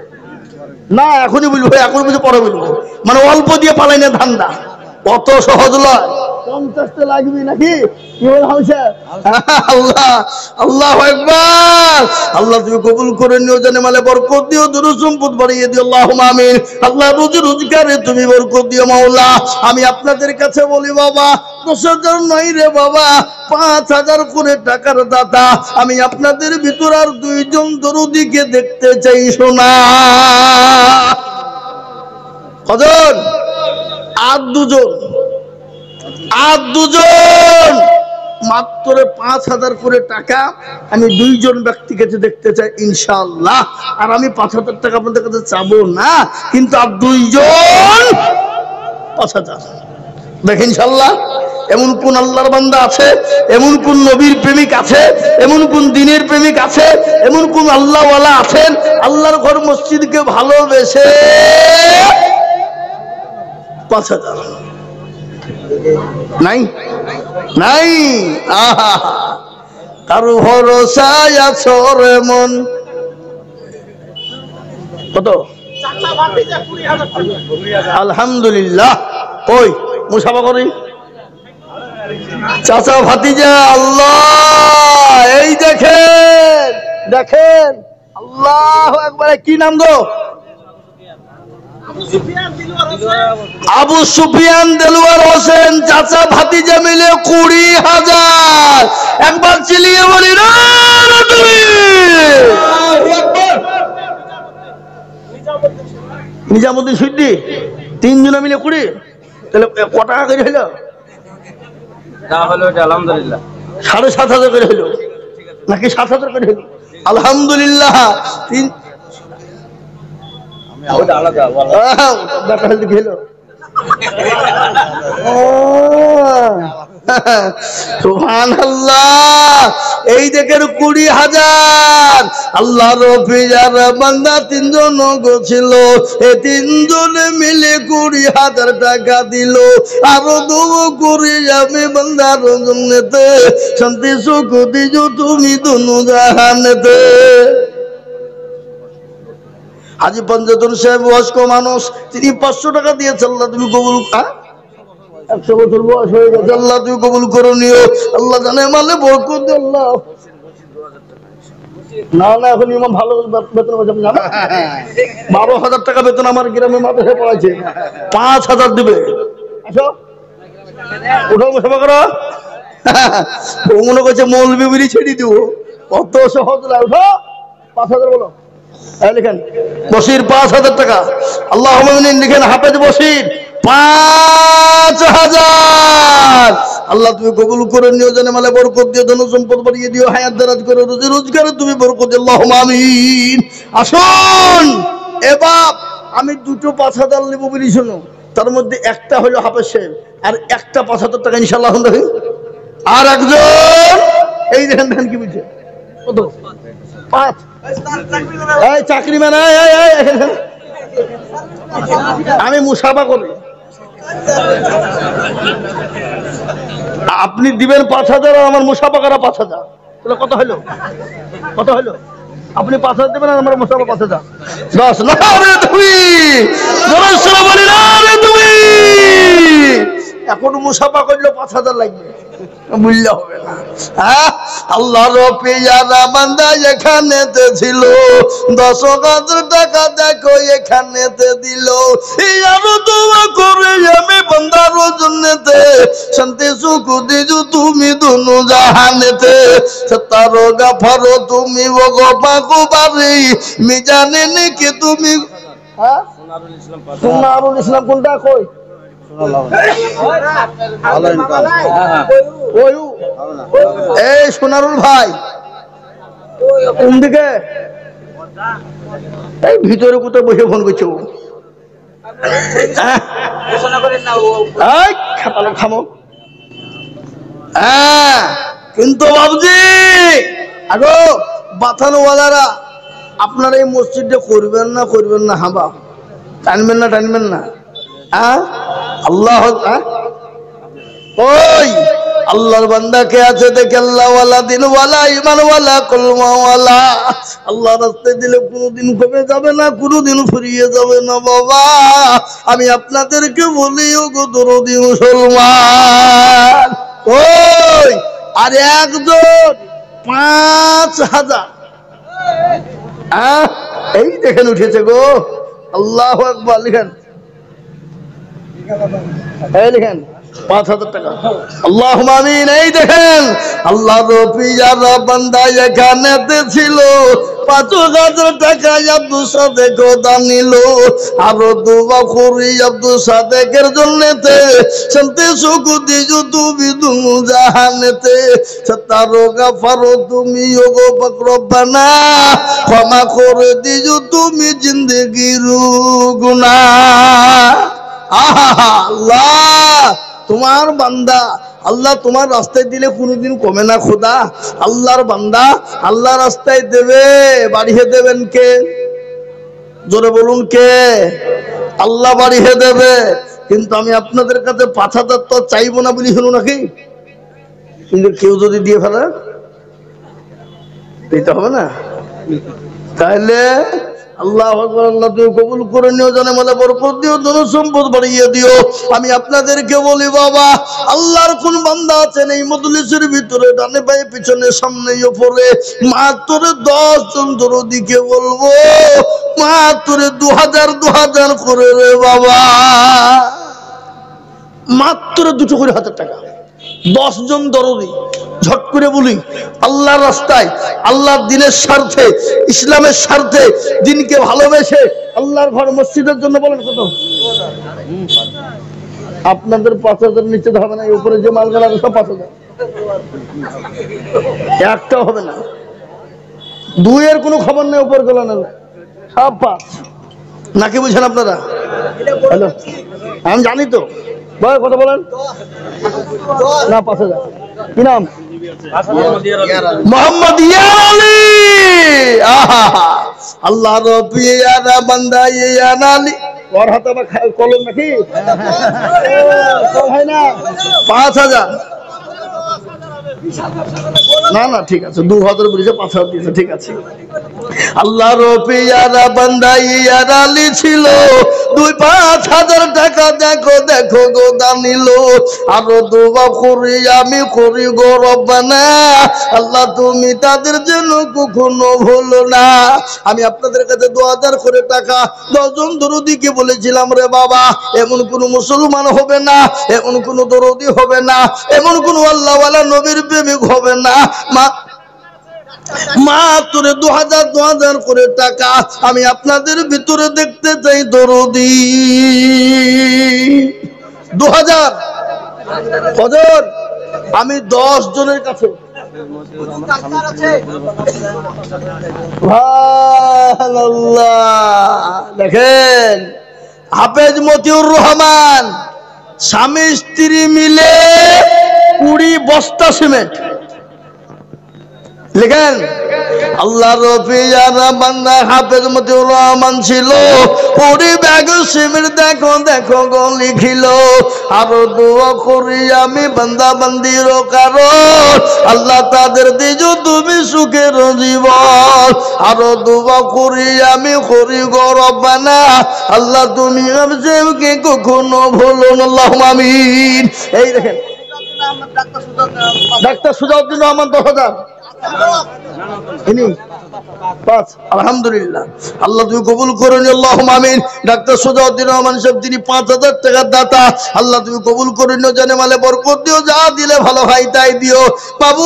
[SPEAKER 1] না, এখনই বুঝবো, এখন বুঝে পরে বুঝবো। মানে অল্প দিয়ে পালাই না ধান্দা, অত সহজ নয়। 50টা লাগবে নাকি? কি বলে হামসা? আল্লাহ আল্লাহু আকবার। আল্লাহ তুমি কবুল করে নিও, জানে মালে বরকত দিও, দুরুদ সম্পদ বাড়িয়ে দিও, আল্লাহুম্মা আমিন। আল্লাহ রুজি রোজগারে তুমি বরকত দিও মাওলা। আমি আপনাদের কাছে বলি বাবা, 10,000 নয় রে বাবা, 5,000 করে টাকার দাতা। আমি আপনাদের ভিতর আর 2 জন দরুদিকে দেখতে চাই শোনা। কজন? আর 2 জন, আর 2 জন, মাত্র 5,000 করে টাকা আমি 2 জন ব্যক্তির কাছে দেখতে চাই ইনশাআল্লাহ। আর আমি 5,000 টাকা আপনাদের কাছে চাবো না, কিন্তু আর 2 জন 5,000 দেখেন ইনশাআল্লাহ। এমন কোন আল্লাহর বান্দা আছে, এমন কোন নবীর প্রেমিক আছে, এমন কোন দ্বীনের প্রেমিক আছে, এমন কোন আল্লাহওয়ালা আছেন আল্লাহর ঘর মসজিদকে ভালোবেসে 5,000 নাই? নাই। আহা, কারো ভরসায় আছো রে মন। কত? আলহামদুলিল্লাহ। ওই মুসাফা করি চাচা ভাতিজা। আল্লাহ, এই দেখেন দেখেন, আল্লাহু আকবার। কি নাম গো? আবু সুফিয়ান দেলোয়ার হোসেন। চাচা ভাতিজা মিলে 20,000। একবার চিলিয়ে বলি না তুমি। নিজামুদ্দিন সিদ্দি 3 জনে মিলে 20। তাহলে কত টাকা করে হইল?
[SPEAKER 2] আলহামদুলিল্লাহ
[SPEAKER 1] 7,500 করে হইল নাকি 7,000 করে হইল? আলহামদুলিল্লাহ। 3 সুবহানাল্লাহ। এই দেখেন 20,000। আল্লাহর রফিজার বান্দা 3 জন ছিল, এই 3 জনে মিলে 20,000 টাকা দিল। আরো দোয়া করি আমি বান্দার জন্যতে শান্তি সুখ দিজো তুমি দুনো জাহানেতে। হাজী পঞ্চায়েত সাহেব বয়স্ক মানুষ, তিনি 500 টাকা দিয়েছেন। আল্লাহ তুমি কবুল, 100 বছর বয়স হয়ে গেছে, আল্লাহ তুমি কবুল করে নিও। আল্লাহ জানে মালে বরকত দিও আল্লাহ। না না, এখন ইমাম ভালো বেতন পাচ্ছে, আপনি জানেন? 12,000 টাকা বেতন আমার গ্রামে মাদ্রাসায় পড়াইছে। 5,000 দিবে। আসো উঠো মুসাফা করো। ও মনে করছে মৌলবি বিড়ি ছেড়ে দিব, কত সহজ না। উঠো 5,000 বলো। লিখেন বসির 5,000 টাকা। আল্লাহ লিখেন হাফেজ বসির 5,000। আল্লাহ তুমি কবুল করে নিও, জানে মালে বরকত দিও, ধন সম্পদ বাড়িয়ে দিও, হায়াত দারাজ করে, রোজি রোজগারে তুমি বরকত দিও, আল্লাহুম্মা আমিন। আসুন এবার আমি দুটো 5,000 নেব বলি, শোনো, তার মধ্যে একটা হলো হাফেজ সাহেব, আর একটা 5,000 টাকা ইনশাআল্লাহ দেখি। আর একজন এই দেখেন দেখেন কি বুঝছে কত 5। এই চাকরি মানে আমি মুসাফা করি, আপনি দিবেন 5,000 আর আমার মুসাফা করা 5,000, তাহলে কত হলো? কত হলো? আপনি 5,000 দেবেন আর আমার মুসাফা 5,000, 10। না রে তুমি বলি না রে তুমি, এখন মুসাফা করলে 5,000 লাগবে, মূল্য হবে না। আল্লাহর পেয়ারা বান্দা এখানেতে ছিল, 10,000 টাকা দেখো এখানেতে দিল। আরো দোয়া করে আমি বান্দার জন্যতে শান্তি সুখ দিজু তুমি দুনু জাহানেতে, সত্তারো গাফারো তুমি ও গোপাকু বাড়ি মিজানে নাকি তুমি। সোনারুল ইসলাম কোনটা কই? এই সোনারুল ভাই কোন দিকে? এই ভিতরে কোথাও বসে ফোন করছো? খামো। কিন্তু বাবুজি আগো বাথানওয়ালারা আপনারা এই মসজিদটা করবেন না করবেন না, হাবা টানবেন না টানবেন না। আল্লাহ ওই আল্লাহর বান্দা কে আছে দেখে, আল্লাহওয়ালা দিনওয়ালা ইমানওয়ালা কলমাওয়ালা। আল্লাহ রাস্তায় দিলে কোনোদিন কমে যাবে না, কোনোদিন ফুরিয়ে যাবে না। বাবা আমি আপনাদেরকে বলি, ও গো দরদি মুসলমান, ওই আর একজন 5,000 এই দেখেন উঠেছে গো। আল্লাহু আকবার। লিখেন, এই লিখেন 5,000 টাকা। আল্লাহুম্মা আমিন। এই দেখেন আল্লাহর পিয়ারা বান্দা এখানেতে ছিল, 5,000 টাকা আব্দুল সাদেক দান নিল। আরো দোয়া করি আব্দুল সাদেকের জন্যতে শান্তি সুখ দিজু তুমি দুনু জাহানেতে, সত্তারো গাফারো তুমি ও গো পাক রব্বানা ক্ষমা করে দিজু তুমি জিন্দেগির গুনাহ। আল্লাহ তোমার বান্দা, আল্লাহ তোমার রাস্তায় দিলে কোনোদিন কমে না খোদা। আল্লাহর বান্দা আল্লাহ রাস্তায় দেবে, বাড়িয়ে দেবেন কে? জোরে বলুন কে? আল্লাহ বাড়িয়ে দেবে। কিন্তু আমি আপনাদের কাছে 5,000 তো চাইবো না বলি শুনো নাকি, কিন্তু কেউ যদি দিয়ে ফেলে দিতে হবে না। তাহলে আল্লাহ আল্লাহ তুমি কবুল করে নিও, জানে মালে বরকত দিও, ধন সম্পদ বাড়িয়ে দিও। আমি আপনাদেরকে বলি বাবা, আল্লাহর কোন বান্দা আছেন এই মজলিসের ভিতরে, ডানে বায়ে পিছনে সামনে উপরে, মাত্র 10 জন দরদিকে বলবো, মাত্র 2,000 করে রে বাবা, মাত্র 2 করে 1,000 টাকা। 10 জন দরদি ঝট করে বলি, আল্লাহর রাস্তায়, আল্লাহর দিনের স্বার্থে, ইসলামের স্বার্থে, দিনকে ভালোবেসে আল্লাহর ঘর মসজিদের জন্য বলেন কত? আপনাদের 5,000 নিচে হবে না, উপরে যে মালগালা সব 5,000, একটাও হবে না। 2 এর কোনো খবর নেই, উপর গলা নেবে সব 5 নাকি বুঝেন আপনারা? হ্যালো, আমি জানি তো ভাই, কত বলেন? না 5,000। কি নাম? মোহাম্মদ ইয়ার আলী। আল্লাহ রবিয়ারা বান্দা ইয়ার আলী, ওর হাতে আবার কলম নাকি? হয় না 5,000 না না ঠিক আছে, 2000 বলেছে, 5000 দিয়েছে, ঠিক আছে। আল্লাহর পেয়ারা বান্দা ইয়ার আলী ছিল, 2-5,000 টাকা দেখো দেখো গো দানিল। আরো দোয়া করি আমি করি গো রব্বানা, আল্লাহ তুমি তাদের জন্য কখনো ভুলো না। আমি আপনাদের কাছে 2000 করে টাকা 10 জন দরদিকে বলেছিলাম, রে বাবা এমন কোন মুসলমান হবে না, এমন কোন দরদি হবে না, এমন কোন আল্লাহওয়ালা নবীর প্রেমিক হবে না, মাত্র 2000 করে টাকা আমি আপনাদের ভিতরে দেখতে চাই দরদি। 2000 হজর আমি 10 জনের কাছে। দেখেন হাফেজ মতিউর রহমান স্বামী স্ত্রী মিলে 20 বস্তা সিমেন্ট লিখেন। আল্লাহর পেয়ারা বান্দা হাফেজ মতিউর রহমান ছিল, 20 ব্যাগ সিমেন্ট দেখো দেখো গো লিখিল। আরো দোয়া করি আমি বান্দা বান্দির কারণ, আল্লাহ তাদের দিজো তুমি সুখের জীবন। আরো দোয়া করি আমি করি গো রব্বানা, আল্লাহ তুমি আমাকে কখনো ভুলো না, আল্লাহুম্মা আমিন। এই দেখেন ডাক্তার সুজাউদ্দিন রহমান 10,000, আলহামদুলিল্লাহ আল্লাহ তুমি কবুল করুন, আল্লাহুম্মা আমিন। ডাক্তার সুজাউদ্দিন রহমান সাহেব তিনি 5000 টাকার দাতা, আল্লাহ তুমি কবুল করুন, জানে মালে বরকত দিও, যা দিলে ভালো ভাই তাই দিও। বাবু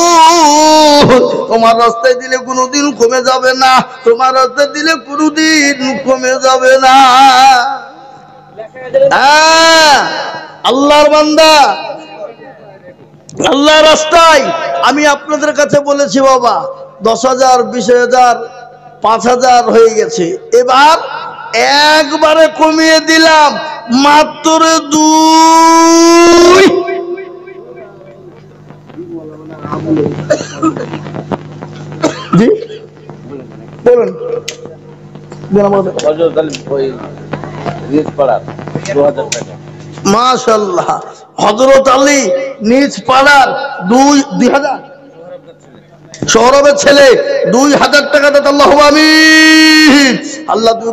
[SPEAKER 1] তোমার রাস্তায় দিলে কোনোদিন কমে যাবে না, তোমার রাস্তায় দিলে কোনোদিন কমে যাবে না। আল্লাহর বান্দা আল্লাহ রাস্তায় আমি আপনাদের কাছে বলেছি বাবা 10,000 20,000 5,000 হয়ে গেছে, এবার একবারে কমিয়ে দিলাম মাত্র 2। জি বলুন মাশাআল্লাহ হযরত আলী নিজ পাড়ার 2000 সৌরভের ছেলে 2000 টাকা দেন, আল্লাহুম্মা আমিন। আল্লাহ তুমি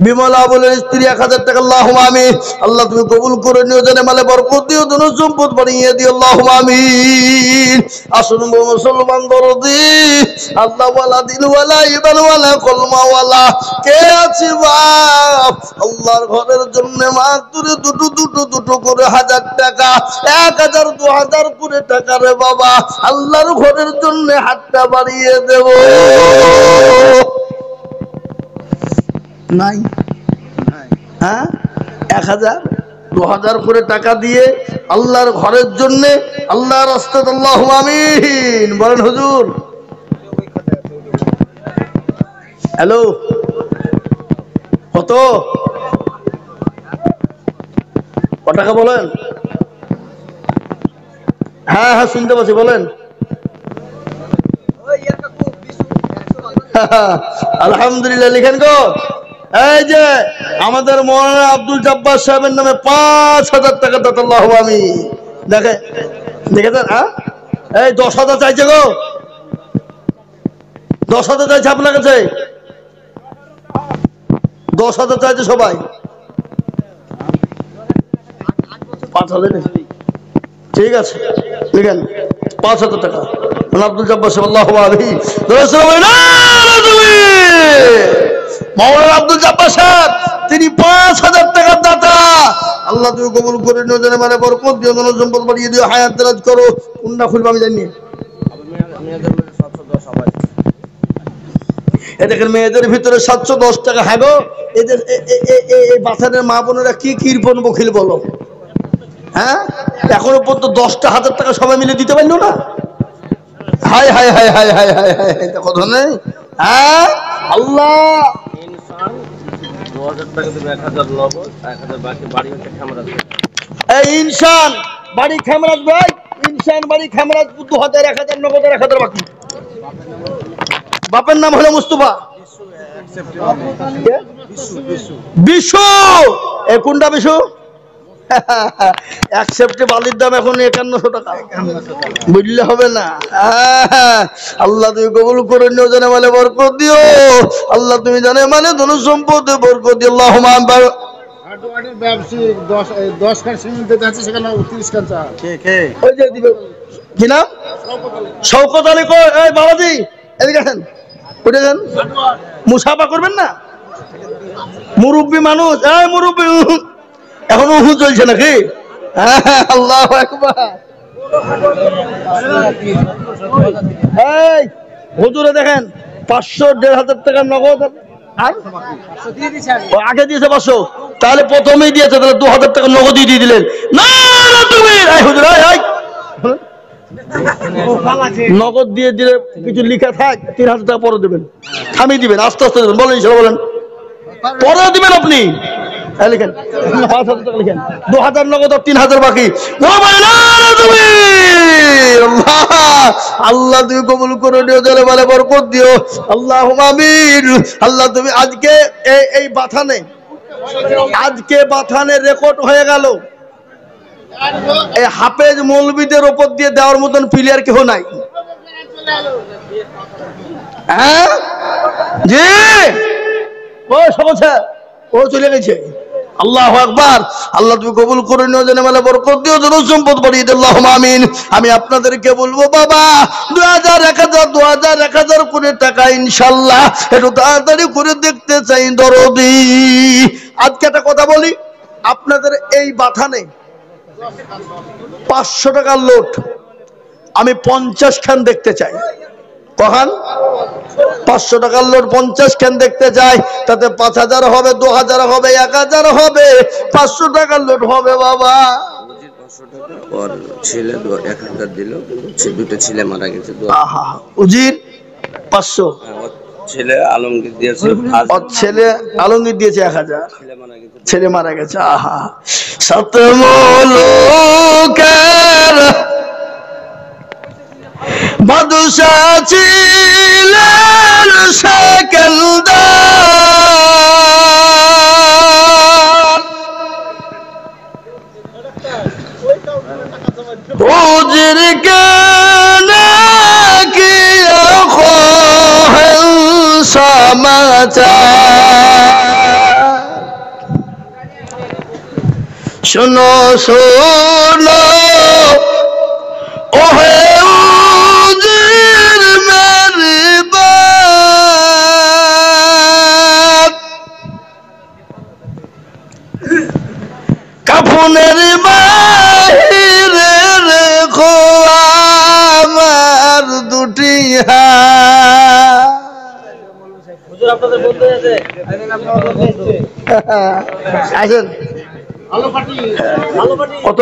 [SPEAKER 1] বিমলা আবুলের স্ত্রী 1000 টাকা, আল্লাহুম্মা আমিন। আল্লাহ তুমি কবুল করে নিও, জানে মালে বরকত দিও, ধন সম্পদ বাড়িয়ে দিও, আল্লাহুম্মা আমিন। আসুন মুসলমান দরদি আল্লাহ ওয়ালা দিন ওয়ালা ইমান ওয়ালা কলমা ওয়ালা কে আছে বাপ, আল্লাহর ঘরের জন্য মাত্র দুটো করে 1000 টাকা, 1000 2000 করে টাকা রে বাবা, আল্লাহর ঘরের জন্য হাতটা বাড়িয়ে দেব। নাই হ্যাঁ 1000 2000 করে টাকা দিয়ে আল্লাহর ঘরের জন্য আল্লাহর রাস্তায়, আল্লাহুম্মা আমিন বলেন হুজুর। হ্যালো কত টাকা বলেন? হ্যাঁ হ্যাঁ শুনতে পাচ্ছি, বলেন। আলহামদুলিল্লাহ লিখেন গো। এই যে আমাদের মৌলানা আব্দুল জব্বার সাহেবের নামে 5,000 টাকা দাতা, আল্লাহুম্মা আমিন। দেখেছেন হ্যাঁ, এই 10,000 চাইছে গো, 10,000 চাইছে আপনার কাছে, 10,000 চাইছে সবাই। 5,000 ঠিক আছে লিখেন 5,000 টাকা আব্দুল জব্বার সাহেব, আল্লাহুম্মা আমিন। মাওলানা আব্দুল জব্বার সাহেব তিনি 5,000 টাকার দাতা, আল্লাহ তুমি কবুল করে নিও, জানে মানে বরকত দিও, ধন সম্পদ বাড়িয়ে দিও, হায়াত দারাজ করো। কোনটা খুলবো আমি জানি, এ দেখেন মেয়েদের ভিতরে 710 টাকা। হ্যাঁ গো এদের এই বাচ্চাদের মা বোনেরা কি কৃপণ বখিল বলো, হ্যাঁ এখনো পর্যন্ত 10,000 টাকা সবাই মিলে দিতে পারলো না। হায় হায় হায় হায় হায় হায় হায়, এটা কথা নেই। হ্যাঁ আল্লাহ
[SPEAKER 2] 2000 টাকা দেবে, 1000 নগদ, 1000 বাকি বাড়ি হচ্ছে খামরাজ।
[SPEAKER 1] এই ইনসান বাড়ি খামরাজ ভাই, ইনসান বাড়ি খামরাজ 2000 1000 নগদ, 1000 বাকি। বাপের নাম হলো মুস্তফা বিশু। এ কোনটা বিশু? এক সেপ্টে বালির দাম এখন 5100 টাকা, বুঝলে হবে না। আল্লাহ তুমি কবুল করে নিও, জানে মানে বরকত দিও আল্লাহ, তুমি জানে মানে ধন সম্পদে বরকত দিও। আল্লাহুম্মা আমিন।
[SPEAKER 2] ব্যবসায়িক 10 খান সিমেন্ট দিতে আছে, সেখানে 30 খান চা
[SPEAKER 1] ওই যে দিবে কি নাম, শওকত আলী কই, এই বাবাজি এদিকে আসেন, উঠে যান, মুসাফা করবেন না, মুরব্বী মানুষ, এই মুরব্বী এখন উহু চলছে নাকি? আল্লাহু আকবার। এই হুজুরে দেখেন 500-1500 টাকা নগদ, আর আগে দিয়েছে 500, তাহলে প্রথমেই দিয়েছে, তাহলে 2000 টাকা নগদই দিয়ে দিলেন। না তুমি হুজুর, নগদ দিয়ে দিলে কিছু লিখা থাক, 3000 টাকা পরে দেবেন, থামিয়ে দিবেন, আস্তে আস্তে দেবেন, বলেন ইনশাআল্লাহ, বলেন পরে দিবেন আপনি, লিখেন 5000 টাকা লিখেন, 2000 নগদ আর 3000 বাকি। আল্লাহ তুমি কবুল করে দিও, জালে বলে বরকত দিও, আল্লাহুম্মা আমিন। আল্লাহ তুমি আজকে এই বাথানে, আজকে বাথানে রেকর্ড হয়ে গেল, এই হাফেজ মৌলবীদের উপর দিয়ে দেওয়ার মতন প্লেয়ার কেউ নাই। হ্যাঁ জি, ও সমস্যা, ও চলে গেছে। আল্লাহু আকবার। আল্লাহ তুমি কবুল করে নিও, জানে মানে বরকত দিও, ধন সম্পদ বাড়িয়ে দিও, আল্লাহুম্মা আমিন। আমি আপনাদেরকে বলবো বাবা 2000 1000 2000 1000 করে টাকা ইনশাআল্লাহ একটু তাড়াতাড়ি করে দেখতে চাই দরদি। আজকে একটা কথা বলি, আপনাদের এই বাথানে 500 টাকার লোট আমি 50 খান দেখতে চাই। কখন 500 টাকার লোট 50 খান দেখতে চাই, তাতে 5000 হবে, 2000 হবে, 1000 হবে, 500 টাকার লোট হবে বাবা।
[SPEAKER 3] 500 টাকা ওর ছেলে 1000 দিল, কিন্তু দুটো ছেলে মারা গেছে।
[SPEAKER 1] আহা, উজির 500,
[SPEAKER 3] ছেলে আলমগীর দিয়েছে,
[SPEAKER 1] ওর ছেলে আলমগীর দিয়েছে 1000, ছেলে মারা গেছে। আহা, সাত মুলুকের বাদশা ছিলেন সেকেন্দার, হুজুর কেনে কি খোহেন সমাচার, শুনো শুনো ওহে উজির মেরি বাত, কাফনের বাহিরে রেখো আমার দুটি হাত। হুজুর আপনাদের বলতে আছে, আসেন কত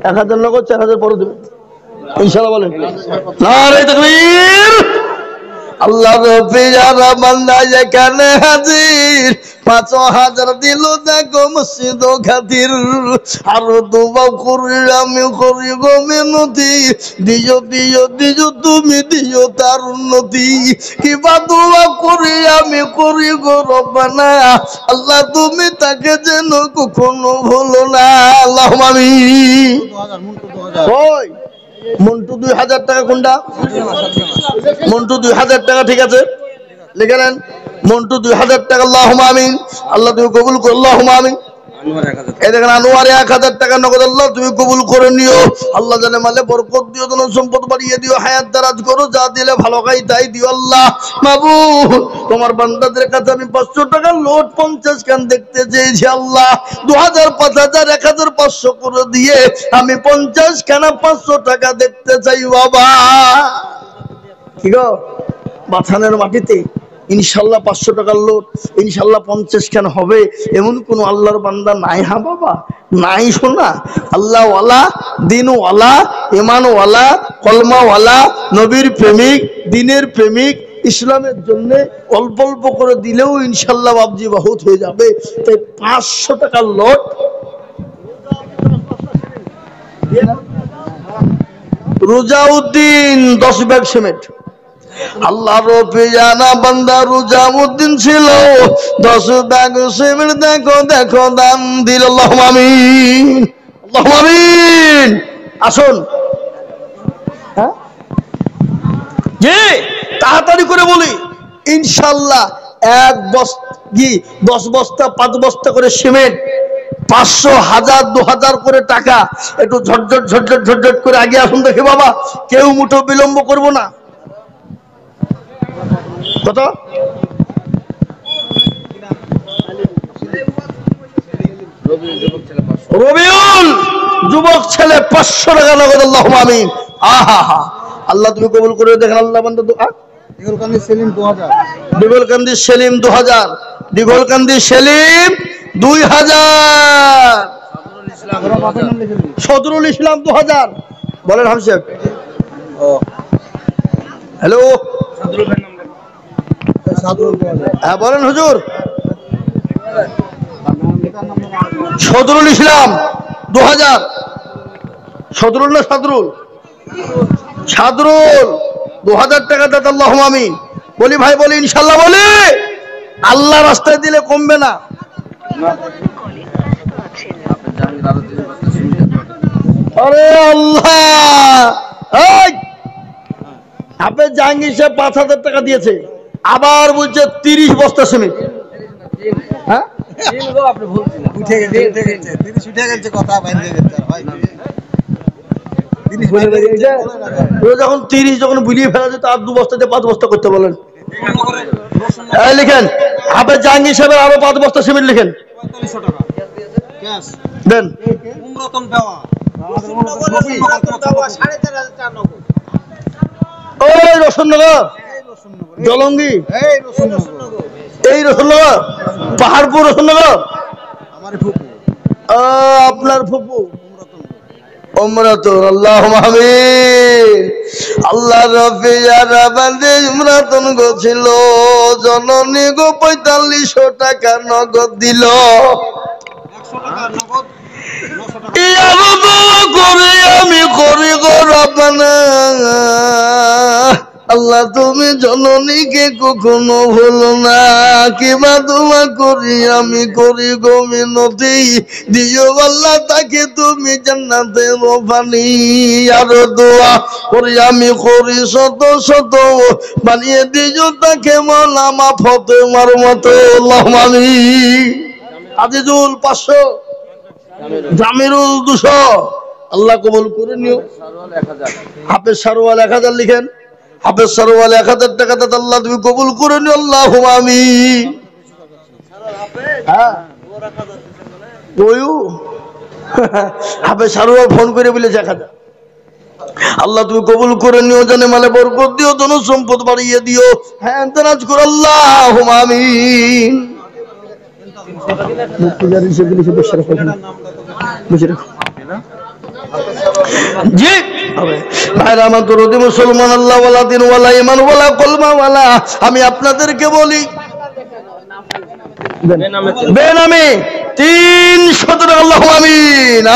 [SPEAKER 1] 1000 নগদ 4000 পরে দেবেন ইনশাআল্লাহ, বলেন নারে তাকবীর। আল্লাহ রব্বি যারা বান্দা যেখানে হাজির, 5000 দিল দেখো মসজিদ খাতির, আর দোয়া করি আমি করি গো মিনতি, দিও দিও দিও তুমি দিও তার উন্নতি, কিবা দোয়া করি আমি করি গো রব্বানা, আল্লাহ তুমি তাকে যেন কখনো ভুলো না, আল্লাহুম্মা আমিন। ওই মন্টু 2000 টাকা কোনটা? মন্টু 2000 টাকা, ঠিক আছে লিখে নেন, মন্টু 2000 টাকা, আল্লাহুম্মা আমিন। আল্লাহ তুমি কবুল করো, আল্লাহুম্মা আমিন। এই দেখেন আনোয়ার 1000 টাকা নগদ, আল্লাহ তুমি কবুল করে নিও, আল্লাহ জানে মালে বরকত দিও, ধন সম্পদ বাড়িয়ে দিও, হায়াত দারাজ করো, যা দিলে ভালো খাই তাই দিও আল্লাহ। মাবুদ তোমার বান্দাদের কাছে আমি 500 টাকা লোট 50 খান দেখতে চেয়েছি আল্লাহ, 2000 5000 1000 500 করে দিয়ে আমি 50 খানা 500 টাকা দেখতে চাই বাবা। কি গো বাথানের মাটিতে ইনশাআল্লাহ 500 টাকার লোট ইনশাআল্লাহ 50 খান হবে, এমন কোন আল্লাহর বান্দা নাই? হ্যাঁ বাবা নাই, শোনা আল্লাহ ওয়ালা, দিন ওয়ালা, ইমান ওয়ালা, কলমা ওয়ালা, নবীর প্রেমিক, দিনের প্রেমিক, ইসলামের জন্য অল্প অল্প করে দিলেও ইনশাআল্লাহ বাবজি বহুত হয়ে যাবে। তাই 500 টাকার লোট রোজাউদ্দিন 10 ব্যাগ সিমেন্ট, আল্লাহর পিয়ানা বান্দা রুজামউদ্দিন ছিল 10 দাগ সিমেন্ট দেখো দেখো দান দিল আল্লাহুম্মা আমিন আল্লাহুম্মা আমিন আসুন হ্যাঁ জি তাড়াতাড়ি করে বলি ইনশাআল্লাহ 10 বস্তা 5 বস্তা করে সিমেন্ট 500 1000 2000 করে টাকা একটু ঝটঝট ঝটঝট ঝটঝট করে আগে আসুন দেখে বাবা কেউ মুঠো বিলম্ব করব না কত রবিউল যুবক ছেলে 500 টাকা নগদ আল্লাহুম্মা আমিন আহা হা আল্লাহ তুমি কবুল করে দেখেন আল্লাহ বান্দা দোয়া
[SPEAKER 2] দিগলকান্দি সেলিম 2000
[SPEAKER 1] দিগলকান্দি সেলিম 2000 দিগলকান্দি সেলিম 2000 সদরুল ইসলাম 2000 বলেন হাম সাহেব হ্যালো হ্যাঁ বলেন হুজুর সদরুল ইসলাম 2000 সদরুল না সাদরুল সাদরুল 2000 টাকা দাদা আল্লাহুম্মা আমিন বলি ভাই বলি ইনশাআল্লাহ বলি আল্লাহ রাস্তায় দিলে কমবে না আরে আল্লাহ এই আপনি জাহাঙ্গীর সাহেব 5000 টাকা দিয়েছে আবার বলছে 30 বস্তা সিমেন্ট হ্যাঁ
[SPEAKER 2] আপনি বলছেন উঠে গেছে 30 উঠে গেছে কথা বাইরে গেছে ভাই
[SPEAKER 1] যখন 30 যখন বুলিয়ে ফেলা যায় তার 2 বস্তা দিয়ে 5 বস্তা করতে বলেন এই লিখেন আপনি জাহাঙ্গীর সাহেবের আরো 5 বস্তা সিমেন্ট লিখেন
[SPEAKER 2] 4500 টাকা ক্যাশ
[SPEAKER 1] দেন
[SPEAKER 2] উমরতন দেওয়া
[SPEAKER 1] ওই রসুননগর জলঙ্গি এই রসুননগর পাহাড়পুর রসুননগর আপনার ফুপু উমরাতুন আল্লাহুম্মা আমিন আল্লাহ রফিয়ারা বান্দে উমরাতুন গছিল জননী গো 4500 টাকা নগদ দিল
[SPEAKER 2] 100 টাকা নগদ 900 টাকা
[SPEAKER 1] আমি করি গো রব্বানা আল্লাহ তুমি জননীকে কখনো ভুলো না কিবা দোয়া করি আমি করি গো মিনতি দিও আল্লাহ তাকে তুমি জান্নাতে রবানি আর দোয়া করি আমি করি শত শত বানিয়ে দিও তাকে মওলা মা ফাতেমার মতো আল্লাহুম্মা আমিন আজিজুল 500 জামিরুল 200 আল্লাহ কবুল করে নিও হাফেজ সারওয়াল 1000 লিখেন হাফেজ সারওয়াল 1000 টাকা দাদা আল্লাহ তুমি কবুল করে নিও আল্লাহুম্মা আমিন হ্যাঁ ওয়ু হাফেজ সারওয়াল ফোন করে বলেছে 1000 আল্লাহ তুমি কবুল করে নিও জানে মালে বরকত দিও ধন সম্পদ বাড়িয়ে দিও হ্যাঁ তানাজ কর আল্লাহুম্মা আমিন মুক্তিজারি সেগুলি সব বসে রাখো বসে রাখো জি হবে ভাইরা আমার দরদি মুসলমান আল্লাহ ওয়ালা দিন ওয়ালা ঈমান ওয়ালা কলমা ওয়ালা আমি আপনাদেরকে বলি বেনামে 300 টাকা আল্লাহুম্মা আমিন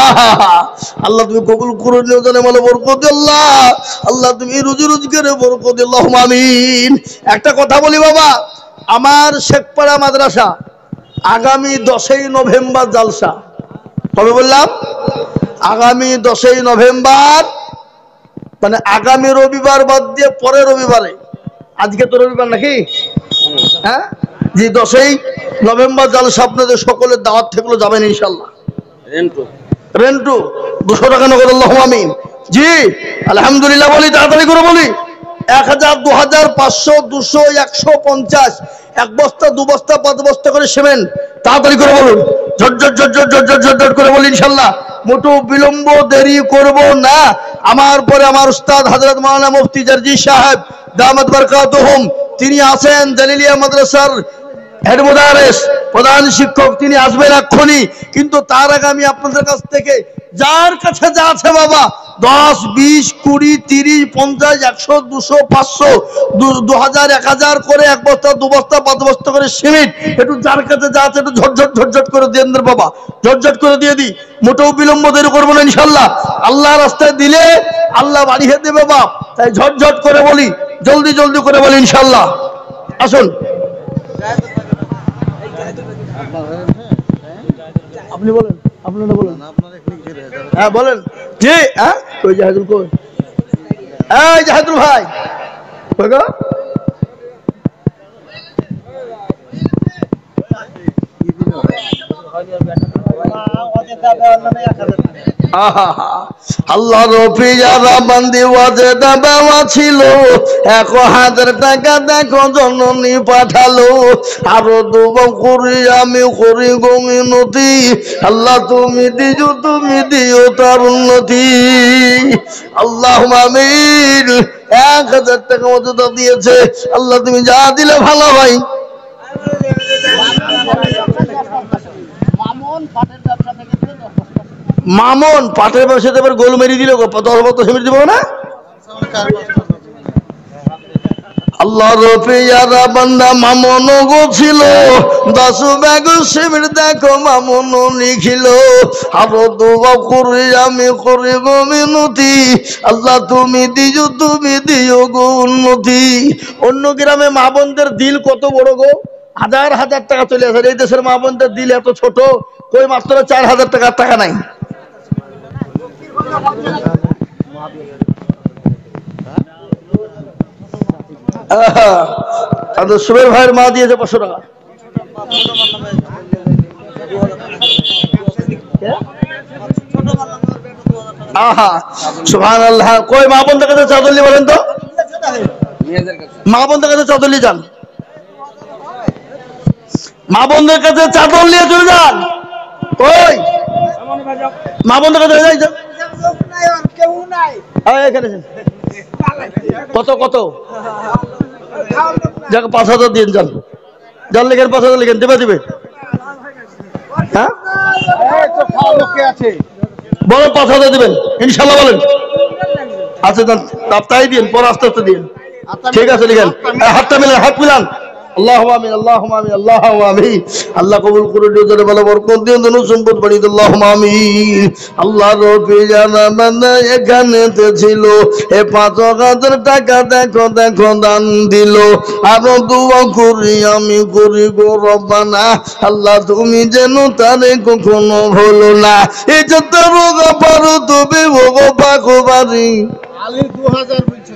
[SPEAKER 1] আল্লাহ তুমি কবুল করে নিও জানে মালে বরকত দিও আল্লাহ তুমি রুজি রোজগারে বরকত দিও আল্লাহুম্মা আমিন একটা কথা বলি বাবা আমার শেখপাড়া মাদ্রাসা আগামী 10ই নভেম্বর জালসা কবে বললাম আগামী 10ই নভেম্বর মানে আগামী রবিবার বাদ দিয়ে পরের রবিবারে আজকে তো রবিবার নাকি হ্যাঁ জি 10ই নভেম্বর জালসা আপনাদের সকলের দাওয়াত থাকলো যাবেন ইনশাআল্লাহ রেন্টু 200 টাকা নগদ আল্লাহুম্মা আমিন জি আলহামদুলিল্লাহ বলি তাড়াতাড়ি করে বলি 1000 2000 500 200 150 এক বস্তা 2 বস্তা 5 বস্তা করে সিমেন্ট তাড়াতাড়ি করে বলুন ঝটঝট ঝটঝট ঝটঝট ঝটঝট করে বলি ইনশাআল্লাহ মোটো বিলম্ব দেরি করব না আমার পরে আমার উস্তাদ হযরত মাওলানা মুফতি জারজি সাহেব দামাত বরকাতুহুম তিনি আছেন জালিলিয়া মাদ্রাসার হেড মোদারেস প্রধান শিক্ষক তিনি আসবেন এক্ষুনি, কিন্তু তার আগে আমি আপনাদের কাছ থেকে যার কাছে যা আছে বাবা 10, 20, 20, 30, 50, 100, 200, 500, 2000, 1000 করে 1 বস্তা 2 বস্তা 5 বস্তা করে সিমেন্ট একটু যার কাছে যা আছে একটু ঝটঝট করে দিয়ে দেন বাবা, ঝটঝট করে দিয়ে দিই, মোটেও বিলম্ব দেরি করবো না ইনশাল্লাহ। আল্লাহ রাস্তায় দিলে আল্লাহ বাড়িয়ে দেবে বাপ, তাই ঝটঝট করে বলি, জলদি জলদি করে বলি ইনশাল্লাহ। আসুন আপনি বলেন, আপনারা বলেন, হ্যাঁ বলেন জি। হ্যাঁ ওই জাহেদুল কই, এই জাহেদুল ভাই কই গো? আল্লাহ রফি যারা বান্দি ওয়াজে দাবা ছিল 1000 টাকা দেখো জননী পাঠালো, আরো দুবো করি আমি করি গমিনতি, আল্লাহ তুমি দিও তার উন্নতি। আল্লাহ আমিন। 1000 টাকা মতো দিয়েছে, আল্লাহ তুমি যা দিলে ভালো হয়। মামুন পাটের ব্যবসাতে এবার গোল মেরে দিল, 10 বস্তা সিমেন্ট দিব না। আল্লাহ রফি যারা বান্দা মামুন গো ছিল 10 ব্যাগ সিমেন্ট দেখো মামুন লিখিল, আরো দুবা করি আমি করি গো মিনতি, আল্লাহ তুমি দিও গো উন্নতি। অন্য গ্রামে মা বোনদের দিল কত বড় গো, 1000 টাকা চলে আসে। এই দেশের মা বোনদের দিল এত ছোট, কই মাত্র 4000 টাকা নাই। সুবের ভাইয়ের মা দিয়েছে 500 টাকা। আহা সুবহানাল্লাহ। কই মা বোনদের কাছে চাদর নিয়ে বলেন তো, মা বোনদের কাছে চাদর নিয়ে যান, মা বোনদের কাছে চাদর নিয়ে চলে যান। কই মা বোনদের কাছে কত কত 5000 দিন যান, যান লিখেন 5000 লিখেন, দিবে। হ্যাঁ বলেন 5000 দিবেন ইনশাল্লাহ, বলেন আচ্ছা তাই দিন, পরে আস্তে আস্তে দিন, ঠিক আছে লিখেন। হাতটা মিলান, হাত মিলান। আল্লাহুম্মা আমিন, আল্লাহুম্মা আমিন, আল্লাহুম্মা আমিন। আল্লাহ কবুল করে দিও, জোরে বলো বরকত দিও, ধন সম্পদ বাড়িয়ে দিও, আল্লাহুম্মা আমিন। আল্লাহ রফি জানা বান্দা এখানেতে ছিল, 5000 টাকা দেখো দান দিল, আরো দোয়া করি আমি করি গো রব্বানা, আল্লাহ তুমি যেন তারে কখনো ভুলো না। এই যে তোর পারো তুমি গো পাকো বাড়ি
[SPEAKER 2] আলী 2000 বলছে,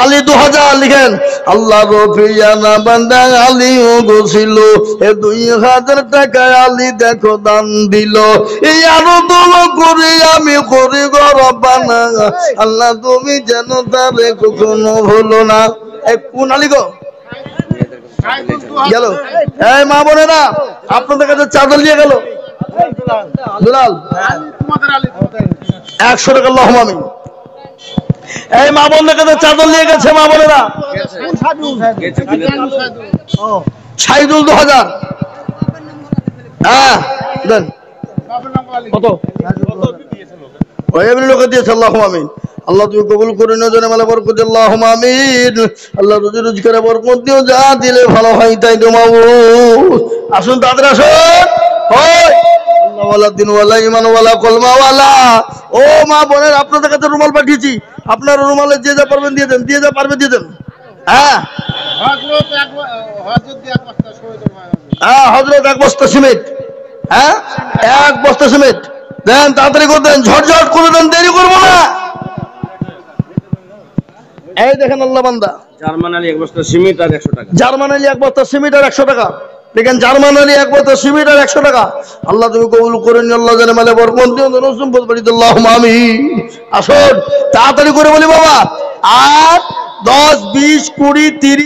[SPEAKER 1] আলী 2000 লিখেন। আল্লাহ রফি জানা বান্দা আলী ও গোছিল, 2000 টাকা আলী দেখো দান দিল, এই আরো দোয়া করি আমি করি গো রব্বানা, আল্লাহ তুমি যেন তারে কখনো ভুলো না। কোন আলী গো গেল? এই মা বোনেরা আপনাদের কাছে চাদর নিয়ে গেল দুলাল 100 টাকা, আল্লাহুম্মা আমিন। এই মা বোনদের কাছে চাদর নিয়ে গেছে মা বোনেরা, সাইদুল 2000। হ্যাঁ দেন কত এমনি লোকে দিয়েছে, আল্লাহুম্মা আমিন। আল্লাহ তুমি কবুল করে নিও, জানে মালে বরকত দিও, আল্লাহুম্মা আমিন। আল্লাহ রুজি রোজগারে বরকত দিও, যা দিলে ভালো হয় তাই জমাবো। আসুন তাদের আসুন, আল্লাহওয়ালা দিনওয়ালা ইমানওয়ালা কলমাওয়ালা। ও মা বোনের আপনাদের কাছে রুমাল পাঠিয়েছি, আপনারা রুমালে যে যা পারবেন দিয়ে দেন, দিয়ে যা পারবে দিয়ে দেন। হ্যাঁ হযরত 1 বস্তা সিমেন্ট, হ্যাঁ 1 বস্তা সিমেন্ট দেন, তাড়াতাড়ি করে দেন, ঝটঝট করে দেন, দেরি করবো না। এই দেখেন আল্লাহ বান্দা,
[SPEAKER 3] জার্মান আলী 1 বস্তা সিমেন্ট আর 100 টাকা,
[SPEAKER 1] জার্মান আলী 1 বস্তা সিমেন্ট আর 100 টাকা। দেখেন জার্মান আলী 1 বস্তা সিমেন্ট আর 100 টাকা। আল্লাহ তুমি কবুল করে নিও, আল্লাহ জানে মালে বরকত দিও, ধন সম্পদ বাড়িয়ে দিও, আল্লাহুম্মা আমিন। আসুন তাড়াতাড়ি করে বলি বাবা, 8, 10, 20, 20, 30